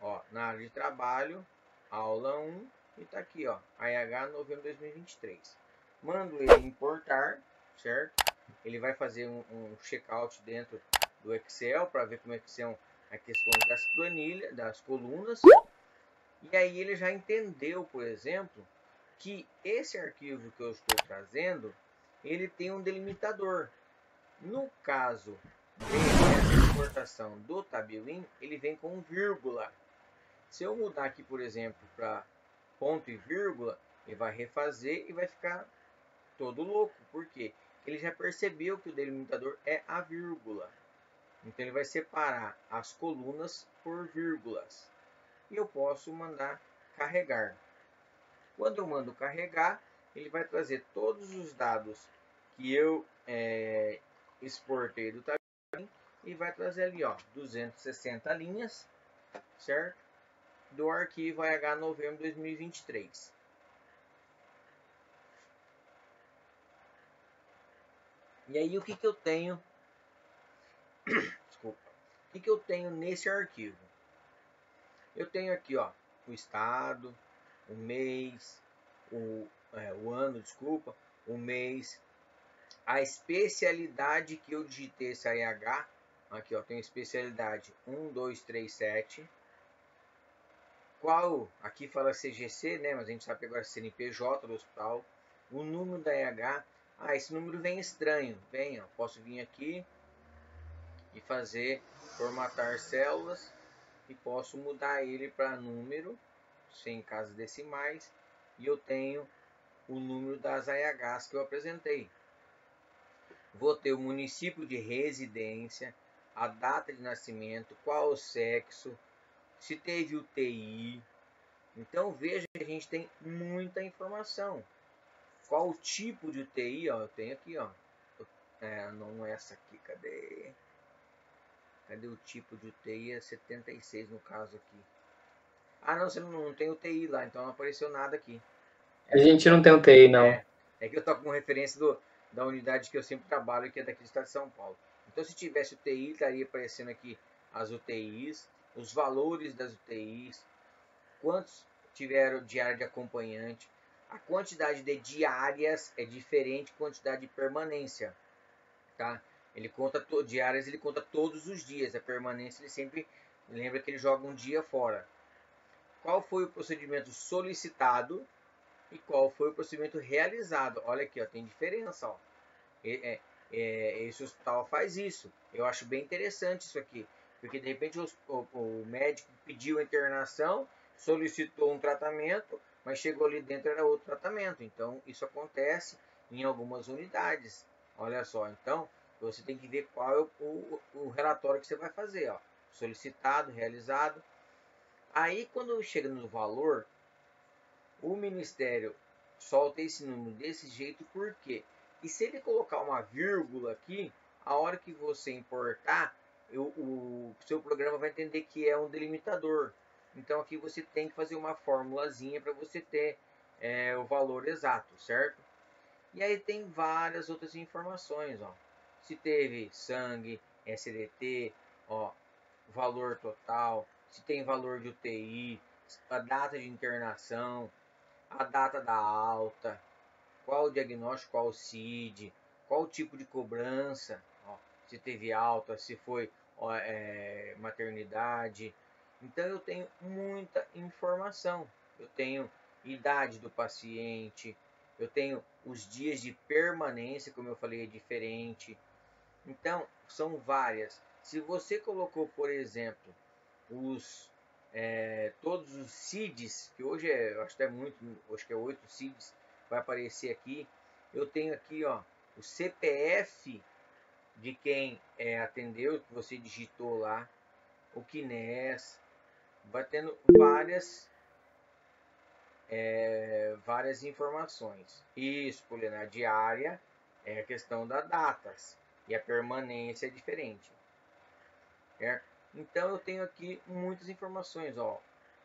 Ó, na área de trabalho, aula 1, e tá aqui, ó, AH novembro de 2023. Mando ele importar, certo? Ele vai fazer um checkout dentro do Excel para ver como é que são as questões das planilhas, das colunas. E aí ele já entendeu, por exemplo, que esse arquivo que eu estou trazendo, ele tem um delimitador. No caso dessa exportação do Tabuin, ele vem com vírgula. Se eu mudar aqui, por exemplo, para ponto e vírgula, ele vai refazer e vai ficar todo louco. Por quê? Ele já percebeu que o delimitador é a vírgula. Então ele vai separar as colunas por vírgulas. E eu posso mandar carregar. Quando eu mando carregar, ele vai trazer todos os dados que eu exportei do Tabuin e vai trazer ali, ó, 260 linhas, certo? Do arquivo AH novembro de 2023. E aí o que eu tenho? Desculpa. O que eu tenho nesse arquivo? Eu tenho aqui, ó, o estado, o mês, o ano, desculpa, o mês, a especialidade que eu digitei esse AH. Aqui, ó, tem especialidade 1237. Qual? Aqui fala CGC, né? Mas a gente sabe agora CNPJ do hospital. O número da AH. Ah, esse número vem estranho. Vem, ó, posso vir aqui e fazer formatar células e posso mudar ele para número, sem casas decimais, e eu tenho o número das AHs que eu apresentei. Vou ter o município de residência, a data de nascimento, qual o sexo, se teve UTI. Então veja que a gente tem muita informação. Qual o tipo de UTI? Ó, eu tenho aqui, ó. Não é essa aqui, cadê? Cadê o tipo de UTI? É 76 no caso aqui. Ah, não, você não tem UTI lá, então não apareceu nada aqui. A gente não tem UTI, não. É que eu tô com referência da unidade que eu sempre trabalho, que é daqui do estado de São Paulo. Então, se tivesse UTI, estaria aparecendo aqui as UTIs, os valores das UTIs, quantos tiveram diária de acompanhante. A quantidade de diárias é diferente da quantidade de permanência, tá? Ele conta diárias, ele conta todos os dias. A permanência, ele sempre lembra que ele joga um dia fora. Qual foi o procedimento solicitado e qual foi o procedimento realizado? Olha aqui, ó, tem diferença, ó. Esse hospital faz isso. Eu acho bem interessante isso aqui, porque de repente o médico pediu a internação, solicitou um tratamento, mas chegou ali dentro era outro tratamento. Então isso acontece em algumas unidades. Olha só, então você tem que ver qual é o relatório que você vai fazer, ó. Solicitado, realizado. Aí quando chega no valor, o Ministério solta esse número desse jeito, por quê? E se ele colocar uma vírgula aqui, a hora que você importar, o seu programa vai entender que é um delimitador. Então aqui você tem que fazer uma formulazinha para você ter o valor exato, certo? E aí tem várias outras informações, ó. Se teve sangue, SDT, ó, valor total, se tem valor de UTI, a data de internação, a data da alta, qual o diagnóstico, qual o CID, qual o tipo de cobrança, ó, se teve alta, se foi maternidade. Então eu tenho muita informação. Eu tenho idade do paciente, eu tenho os dias de permanência, como eu falei, é diferente. Então são várias. Se você colocou, por exemplo, todos os CIDs, que hoje eu acho que é muito, acho que é 8 CIDs, vai aparecer aqui. Eu tenho aqui, ó, o CPF de quem atendeu, que você digitou lá, o CNES, vai tendo várias informações. Isso, Poliana, a diária é a questão das datas e a permanência é diferente. Certo? Então eu tenho aqui muitas informações, ó.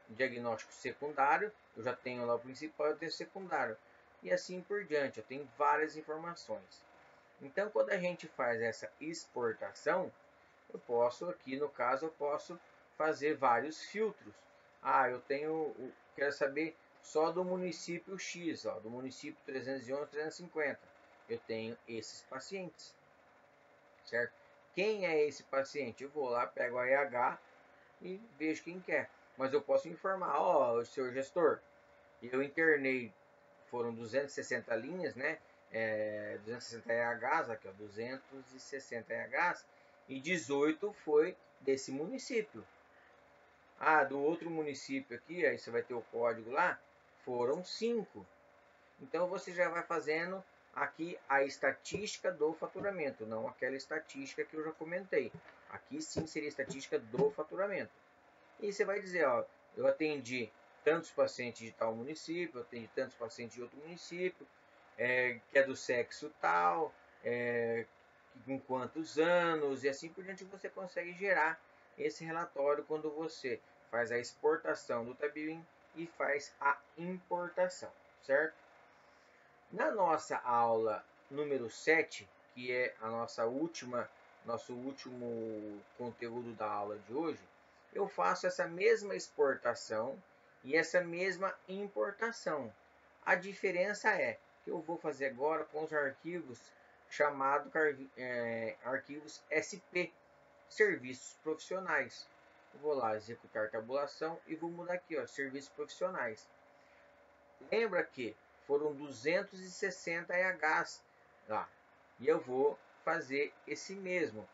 Diagnóstico secundário, eu já tenho lá o principal, eu tenho o secundário. E assim por diante, eu tenho várias informações. Então quando a gente faz essa exportação, eu posso aqui, no caso, eu posso fazer vários filtros. Ah, quero saber só do município X, ó, do município 311, 350. Eu tenho esses pacientes, certo? Quem é esse paciente? Eu vou lá, pego a RH e vejo quem quer. Mas eu posso informar, ó, o senhor gestor, eu internei, foram 260 linhas, né? 260 EHs, aqui ó, 260 EHs, e 18 foi desse município. Ah, do outro município aqui, aí você vai ter o código lá, foram 5. Então você já vai fazendo aqui a estatística do faturamento, não aquela estatística que eu já comentei. Aqui sim seria a estatística do faturamento. E você vai dizer, ó, eu atendi tantos pacientes de tal município, eu atendi tantos pacientes de outro município, que é do sexo tal, com quantos anos, e assim por diante você consegue gerar esse relatório quando você faz a exportação do Tabewin e faz a importação, certo? Na nossa aula número 7, que é a nosso último conteúdo da aula de hoje, eu faço essa mesma exportação e essa mesma importação. A diferença é que eu vou fazer agora com os arquivos chamados arquivos SP, serviços profissionais. Eu vou lá executar tabulação e vou mudar aqui, ó, serviços profissionais. Lembra que foram 260 EHs lá. E eu vou fazer esse mesmo.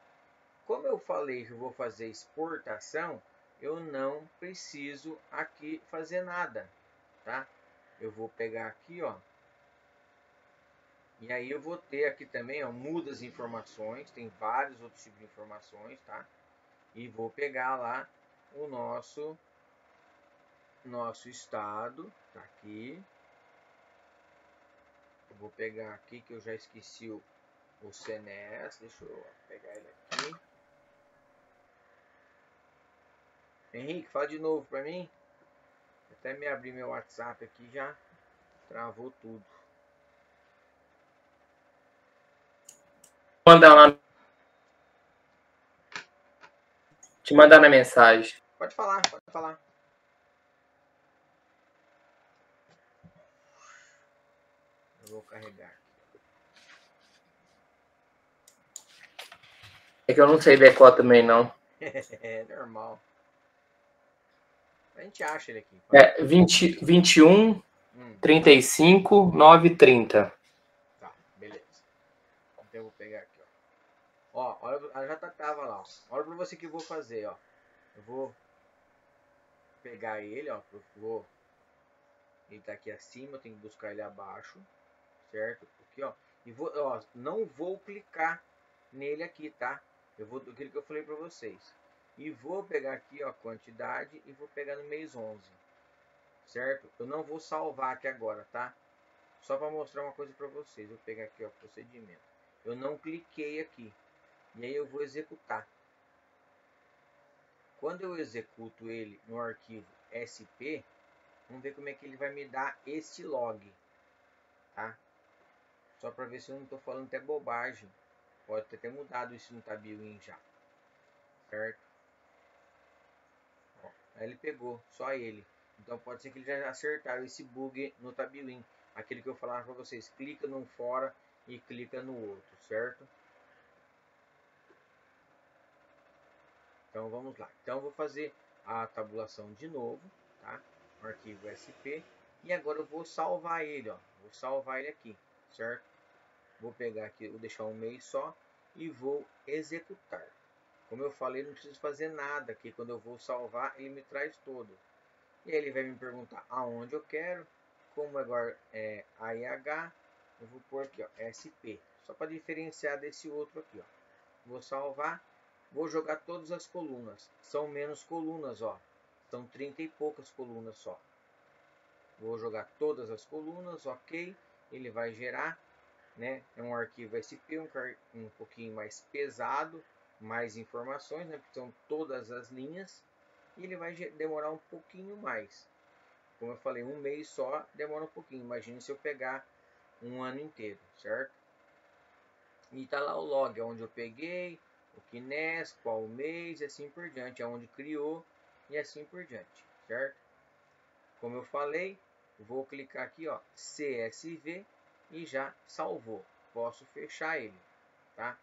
Como eu falei que eu vou fazer exportação, eu não preciso aqui fazer nada, tá? Eu vou pegar aqui, ó. E aí eu vou ter aqui também, ó, muda as informações, tem vários outros tipos de informações, tá? E vou pegar lá o nosso estado, tá aqui. Eu vou pegar aqui que eu já esqueci o CNES, deixa eu pegar ele aqui. Henrique, fala de novo para mim. Até me abrir meu WhatsApp aqui já travou tudo. Mandar lá. Te mandar na mensagem. Pode falar, pode falar. Eu vou carregar. É que eu não sei decor também, não. É normal. A gente acha ele aqui. 21, 35, 9, 30. Tá, beleza. Então eu vou pegar aqui, ó. Ó, olha, já tava lá, ó. Olha pra você que eu vou fazer, ó. Eu vou pegar ele, ó. Ele tá aqui acima, eu tenho que buscar ele abaixo, certo? Aqui, ó. E não vou clicar nele aqui, tá? Eu vou aquilo que eu falei para vocês. E vou pegar aqui, ó, a quantidade e vou pegar no mês 11. Certo? Eu não vou salvar aqui agora, tá? Só para mostrar uma coisa para vocês. Eu vou pegar aqui, ó, procedimento. Eu não cliquei aqui. E aí eu vou executar. Quando eu executo ele no arquivo SP, vamos ver como é que ele vai me dar este log, tá? Só para ver se eu não estou falando até bobagem. Pode ter até mudado isso no Tabuin já, certo? Ó, aí ele pegou, só ele. Então pode ser que ele já acertaram esse bug no Tabuin. Aquele que eu falava para vocês, clica num fora e clica no outro, certo? Então vamos lá. Então eu vou fazer a tabulação de novo, tá? No arquivo SP. E agora eu vou salvar ele, ó. Vou salvar ele aqui, certo? Vou pegar aqui, vou deixar um mês só e vou executar. Como eu falei, não preciso fazer nada aqui. Quando eu vou salvar, ele me traz todo. E aí ele vai me perguntar aonde eu quero. Como agora é AIH, eu vou pôr aqui, ó, SP. Só para diferenciar desse outro aqui, ó. Vou salvar. Vou jogar todas as colunas. São menos colunas, ó. São 30 e poucas colunas só. Vou jogar todas as colunas, ok. Ele vai gerar, né? É um arquivo SP, um pouquinho mais pesado, mais informações, né? Porque são todas as linhas. E ele vai demorar um pouquinho mais. Como eu falei, um mês só demora um pouquinho. Imagine se eu pegar um ano inteiro, certo? E tá lá o log, onde eu peguei, o KNES, qual mês, e assim por diante, aonde criou e assim por diante, certo? Como eu falei, vou clicar aqui, ó, CSV e já salvou. Posso fechar ele, tá?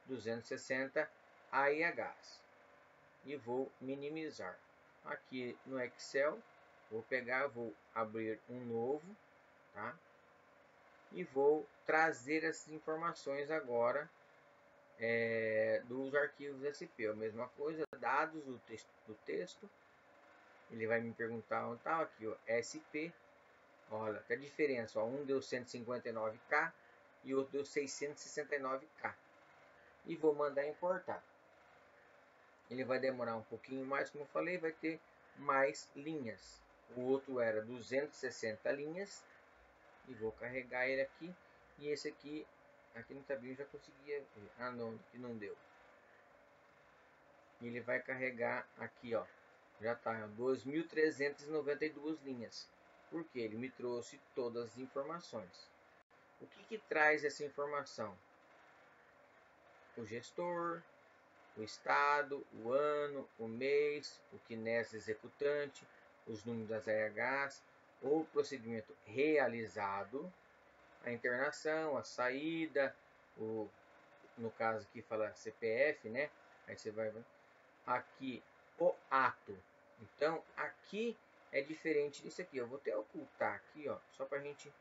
260 AIHs. E vou minimizar. Aqui no Excel, vou pegar, vou abrir um novo, tá? E vou trazer essas informações agora dos arquivos SP. A mesma coisa, dados do texto. Ele vai me perguntar onde está aqui, ó, SP. Olha, que a diferença, ó, um deu 159K e outro deu 669K. E vou mandar importar. Ele vai demorar um pouquinho mais, como eu falei, vai ter mais linhas. O outro era 260 linhas. E vou carregar ele aqui. E esse aqui no Tabuin eu já conseguia ver. Ah, não, aqui não deu. E ele vai carregar aqui, ó. Já está 2.392 linhas. Porque ele me trouxe todas as informações. O que traz essa informação? O gestor, o estado, o ano, o mês, o KNES executante, os números das AIHs, o procedimento realizado, a internação, a saída, no caso aqui fala CPF, né? Aí você vai ver aqui o ato. Então aqui é diferente disso aqui. Eu vou até ocultar aqui, ó, só para a gente.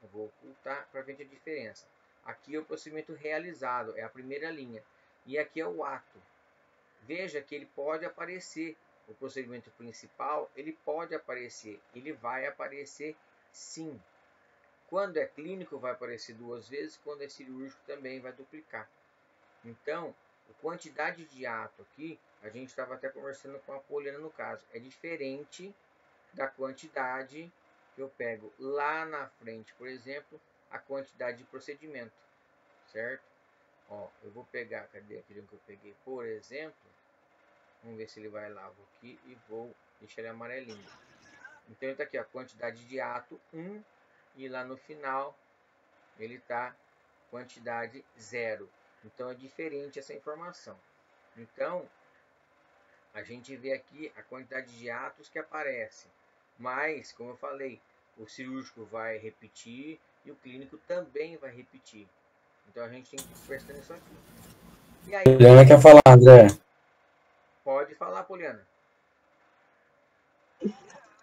Eu vou ocultar para ver a diferença. Aqui é o procedimento realizado, é a primeira linha. E aqui é o ato. Veja que ele pode aparecer. O procedimento principal, ele pode aparecer. Ele vai aparecer sim. Quando é clínico, vai aparecer 2 vezes. Quando é cirúrgico, também vai duplicar. Então, a quantidade de ato aqui, a gente estava até conversando com a Poliana no caso, é diferente da quantidade que eu pego lá na frente, por exemplo, a quantidade de procedimento, certo? Ó, eu vou pegar, cadê aquele que eu peguei, por exemplo, vamos ver se ele vai lá, vou aqui e vou deixar ele amarelinho. Então, está aqui a quantidade de ato 1 e lá no final ele está quantidade 0. Então, é diferente essa informação. Então, a gente vê aqui a quantidade de atos que aparece. Mas, como eu falei, o cirúrgico vai repetir e o clínico também vai repetir. Então, a gente tem que prestar nisso aqui. E aí, Poliana quer falar, André. Pode falar, Poliana.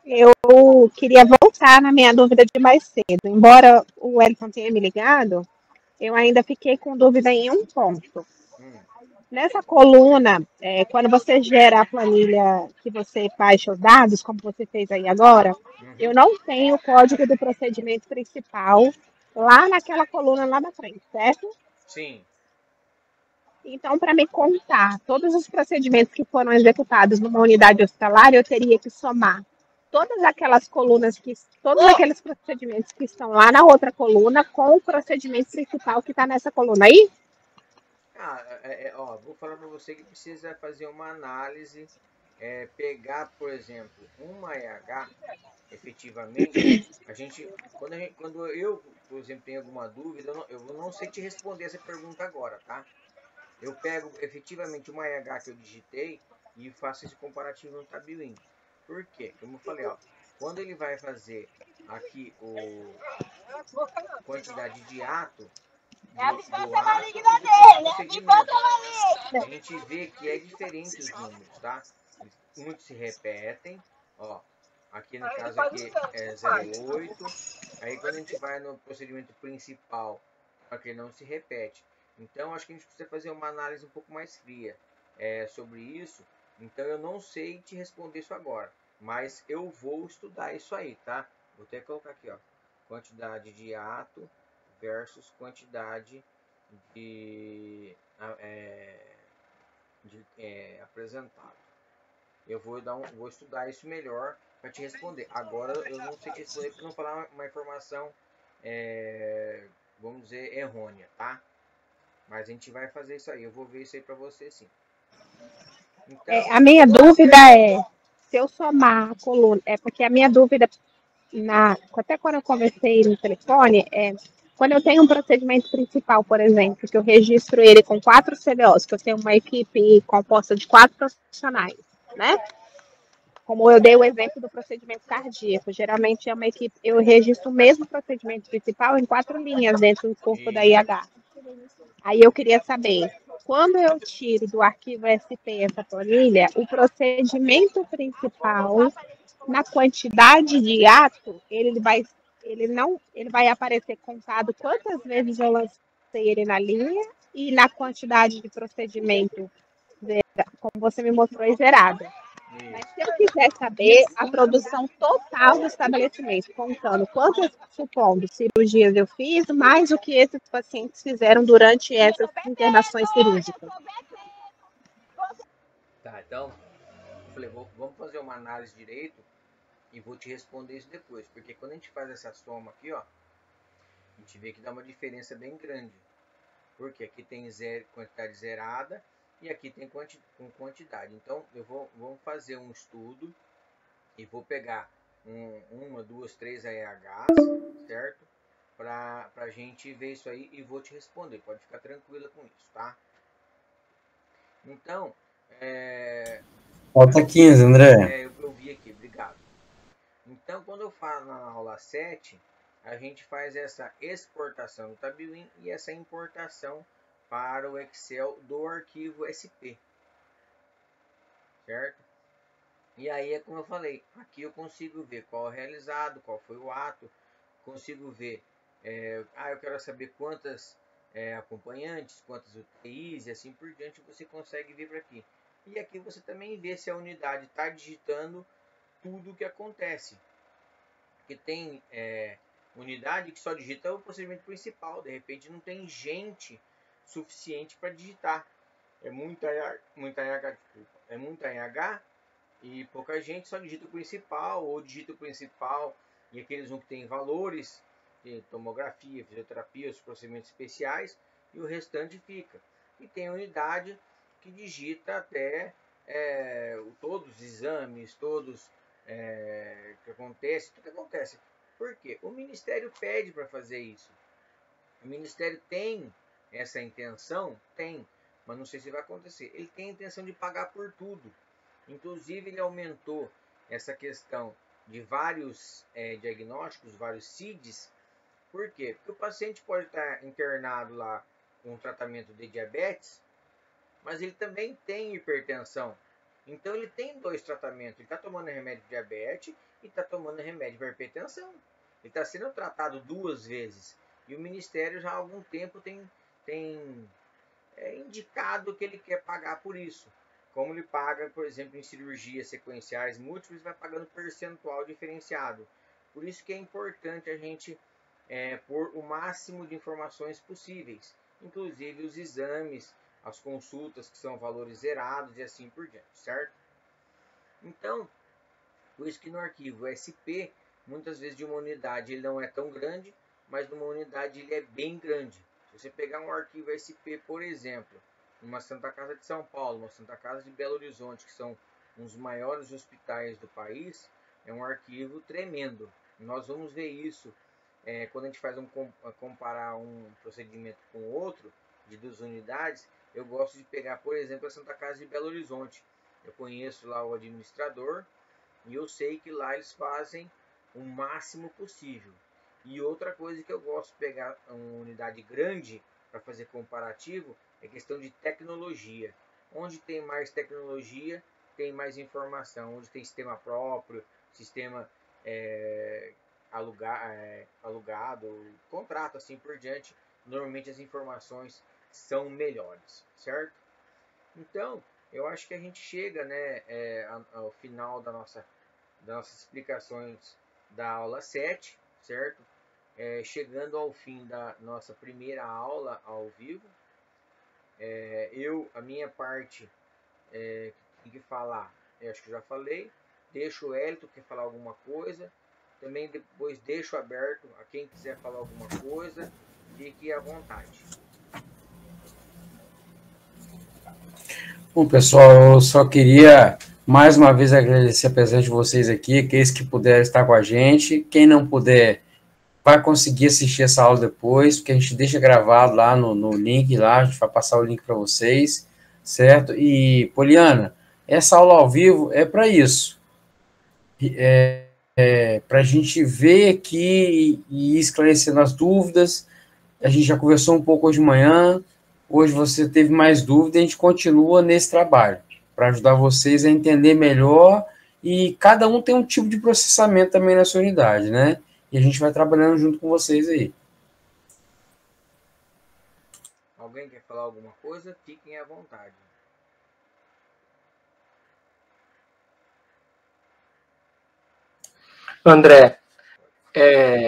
Eu queria voltar na minha dúvida de mais cedo. Embora o Wellington tenha me ligado, eu ainda fiquei com dúvida em um ponto. Nessa coluna, quando você gera a planilha que você baixa os dados, como você fez aí agora, eu não tenho o código do procedimento principal lá naquela coluna lá na frente, certo? Sim. Então, para me contar todos os procedimentos que foram executados numa unidade hospitalar, eu teria que somar todas aquelas colunas todos aqueles procedimentos que estão lá na outra coluna com o procedimento principal que está nessa coluna aí? Ó, vou falar para você que precisa fazer uma análise, pegar, por exemplo, uma EH, efetivamente, quando eu, por exemplo, tenho alguma dúvida, eu não sei te responder essa pergunta agora, tá? Eu pego efetivamente uma EH que eu digitei e faço esse comparativo no Tabuin. Por quê? Como eu falei, ó, quando ele vai fazer aqui a quantidade de ato, do ato e do procedimento, a gente vê que é diferente os números, tá? Muitos se repetem, ó, aqui no caso aqui é 0,8, aí quando a gente vai no procedimento principal, aqui não se repete. Então acho que a gente precisa fazer uma análise um pouco mais fria sobre isso. Então eu não sei te responder isso agora, mas eu vou estudar isso aí, tá? Vou até colocar aqui, ó, quantidade de ato versus quantidade de, apresentado. Eu vou estudar isso melhor para te responder. Agora eu não sei te responder para não falar uma informação, vamos dizer, errônea, tá? Mas a gente vai fazer isso aí. Eu vou ver isso aí para você, sim. Então, A minha dúvida é, se eu somar a coluna, porque a minha dúvida, até quando eu conversei no telefone, quando eu tenho um procedimento principal, por exemplo, que eu registro ele com 4 CDOs, que eu tenho uma equipe composta de 4 profissionais, né? Como eu dei o exemplo do procedimento cardíaco, geralmente é uma equipe, eu registro o mesmo procedimento principal em 4 linhas dentro do corpo da IH. Aí eu queria saber, quando eu tiro do arquivo SP essa planilha, o procedimento principal, na quantidade de ato, ele vai aparecer contado quantas vezes eu lancei ele na linha e na quantidade de procedimento, como você me mostrou, é zerado. Mas se eu quiser saber a produção total do estabelecimento, contando quantas, supondo, cirurgias eu fiz, mais o que esses pacientes fizeram durante essas internações cirúrgicas. tá, então, eu falei, vamos fazer uma análise direito e vou te responder isso depois. Porque quando a gente faz essa soma aqui, ó, a gente vê que dá uma diferença bem grande. Porque aqui tem quantidade zerada e aqui tem com quantidade. Então, vou fazer um estudo e vou pegar uma, duas, três AEHs, certo? Para a gente ver isso aí e vou te responder. Pode ficar tranquila com isso, tá? Então, Falta 15, André. eu vi aqui, obrigado. Então, quando eu falo na aula 7, a gente faz essa exportação do Tabuin e essa importação para o Excel do arquivo SP, certo? E aí é como eu falei, aqui eu consigo ver qual é realizado, qual foi o ato, consigo ver, eu quero saber quantas acompanhantes, quantas UTIs e assim por diante, você consegue ver por aqui. E aqui você também vê se a unidade está digitando tudo o que acontece. Porque tem unidade que só digita o procedimento principal, de repente não tem gente suficiente para digitar. É muita RH, desculpa. É muita RH e pouca gente só digita o principal, ou digita o principal e aqueles que tem valores, de tomografia, fisioterapia, os procedimentos especiais, e o restante fica. E tem unidade que digita até todos os exames, todos que acontece, tudo que acontece. Por quê? O Ministério pede para fazer isso. O Ministério tem essa intenção? Tem, mas não sei se vai acontecer. Ele tem a intenção de pagar por tudo. Inclusive, ele aumentou essa questão de vários diagnósticos, vários CIDs. Por quê? Porque o paciente pode estar internado lá com tratamento de diabetes, mas ele também tem hipertensão. Então, ele tem 2 tratamentos. Ele está tomando remédio de diabetes e está tomando remédio para hipertensão. Ele está sendo tratado 2 vezes. E o Ministério já há algum tempo tem indicado que ele quer pagar por isso. Como ele paga, por exemplo, em cirurgias sequenciais múltiplas, vai pagando percentual diferenciado. Por isso que é importante a gente por o máximo de informações possíveis, inclusive os exames, as consultas que são valores zerados e assim por diante, certo? Então, por isso que no arquivo SP, muitas vezes de uma unidade ele não é tão grande, mas numa unidade ele é bem grande. Se você pegar um arquivo SP, por exemplo, uma Santa Casa de São Paulo, uma Santa Casa de Belo Horizonte, que são uns maiores hospitais do país, é um arquivo tremendo. Nós vamos ver isso quando a gente faz comparar um procedimento com outro, de 2 unidades. Eu gosto de pegar, por exemplo, a Santa Casa de Belo Horizonte. Eu conheço lá o administrador e eu sei que lá eles fazem o máximo possível. E outra coisa que eu gosto de pegar uma unidade grande para fazer comparativo é questão de tecnologia. Onde tem mais tecnologia, tem mais informação. Onde tem sistema próprio, sistema alugado, contrato, assim por diante, normalmente as informações são melhores, certo? Então, eu acho que a gente chega, né, ao final das nossas explicações da aula 7, certo? Chegando ao fim da nossa primeira aula ao vivo. A minha parte que tem que falar, eu acho que já falei. Deixo o Hélito quer falar alguma coisa. Também depois deixo aberto a quem quiser falar alguma coisa. Fique à vontade. Bom, pessoal, eu só queria mais uma vez agradecer a presença de vocês aqui, aqueles que puderam estar com a gente. Quem não puder, vai conseguir assistir essa aula depois, porque a gente deixa gravado lá no link, lá, a gente vai passar o link para vocês, certo? E, Poliana, essa aula ao vivo é para isso. Para a gente ver aqui e ir esclarecendo as dúvidas. A gente já conversou um pouco hoje de manhã, hoje você teve mais dúvida, a gente continua nesse trabalho, para ajudar vocês a entender melhor, e cada um tem um tipo de processamento também na sua unidade, né? E a gente vai trabalhando junto com vocês aí. Alguém quer falar alguma coisa? Fiquem à vontade. André,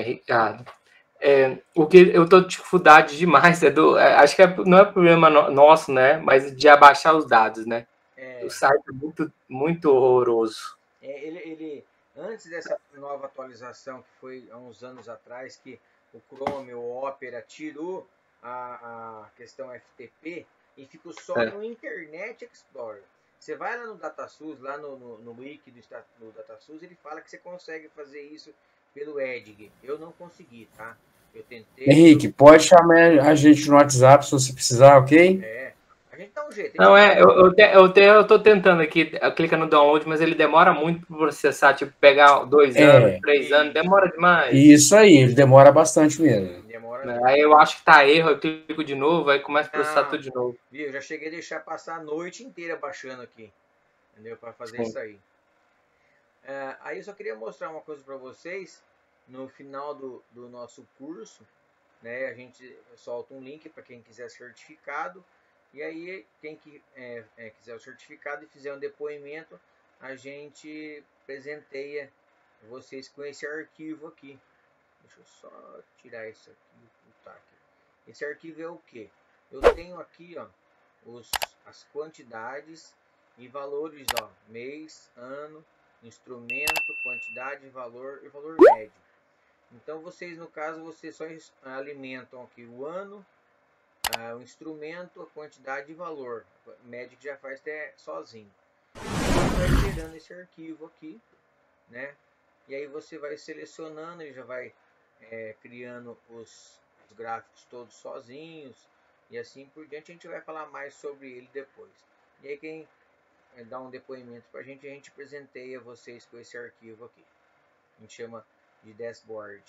Ricardo, o que eu tô com dificuldade demais acho que não é problema nosso, né? Mas de abaixar os dados, né? O site é muito, muito horroroso. Antes dessa nova atualização, que foi há uns anos atrás, que o Chrome, o Opera, tirou a questão FTP e ficou só no Internet Explorer. Você vai lá no DataSUS, lá no wiki do DataSUS, ele fala que você consegue fazer isso pelo Edge. Eu não consegui, tá? Eu tentei. Henrique, pode chamar a gente no WhatsApp se você precisar, ok? A gente dá um jeito. Não, eu tô tentando aqui, clica no download, mas ele demora muito para processar, tipo, pegar 2 anos, 3 anos, demora demais. Isso aí, ele demora bastante mesmo. Aí eu acho que tá erro, eu clico de novo, aí começa a processar tudo de novo. Viu? Eu já cheguei a deixar passar a noite inteira baixando aqui, entendeu? Para fazer isso aí. Aí eu só queria mostrar uma coisa para vocês. No final do nosso curso, né, a gente solta um link para quem quiser certificado. E aí, quem quiser o certificado e fizer um depoimento, a gente presenteia vocês com esse arquivo aqui. Deixa eu só tirar isso aqui. Esse arquivo é o que? Eu tenho aqui, ó, as quantidades e valores, ó, mês, ano, instrumento, quantidade, valor e valor médio. Então vocês, no caso, vocês só alimentam aqui o ano, o instrumento, a quantidade e valor. O médio que já faz até sozinho. Então vai gerando esse arquivo aqui, né? E aí você vai selecionando, ele já vai criando os gráficos todos sozinhos e assim por diante. A gente vai falar mais sobre ele depois. E aí quem dá um depoimento para a gente presenteia vocês com esse arquivo aqui. A gente chama de dashboard.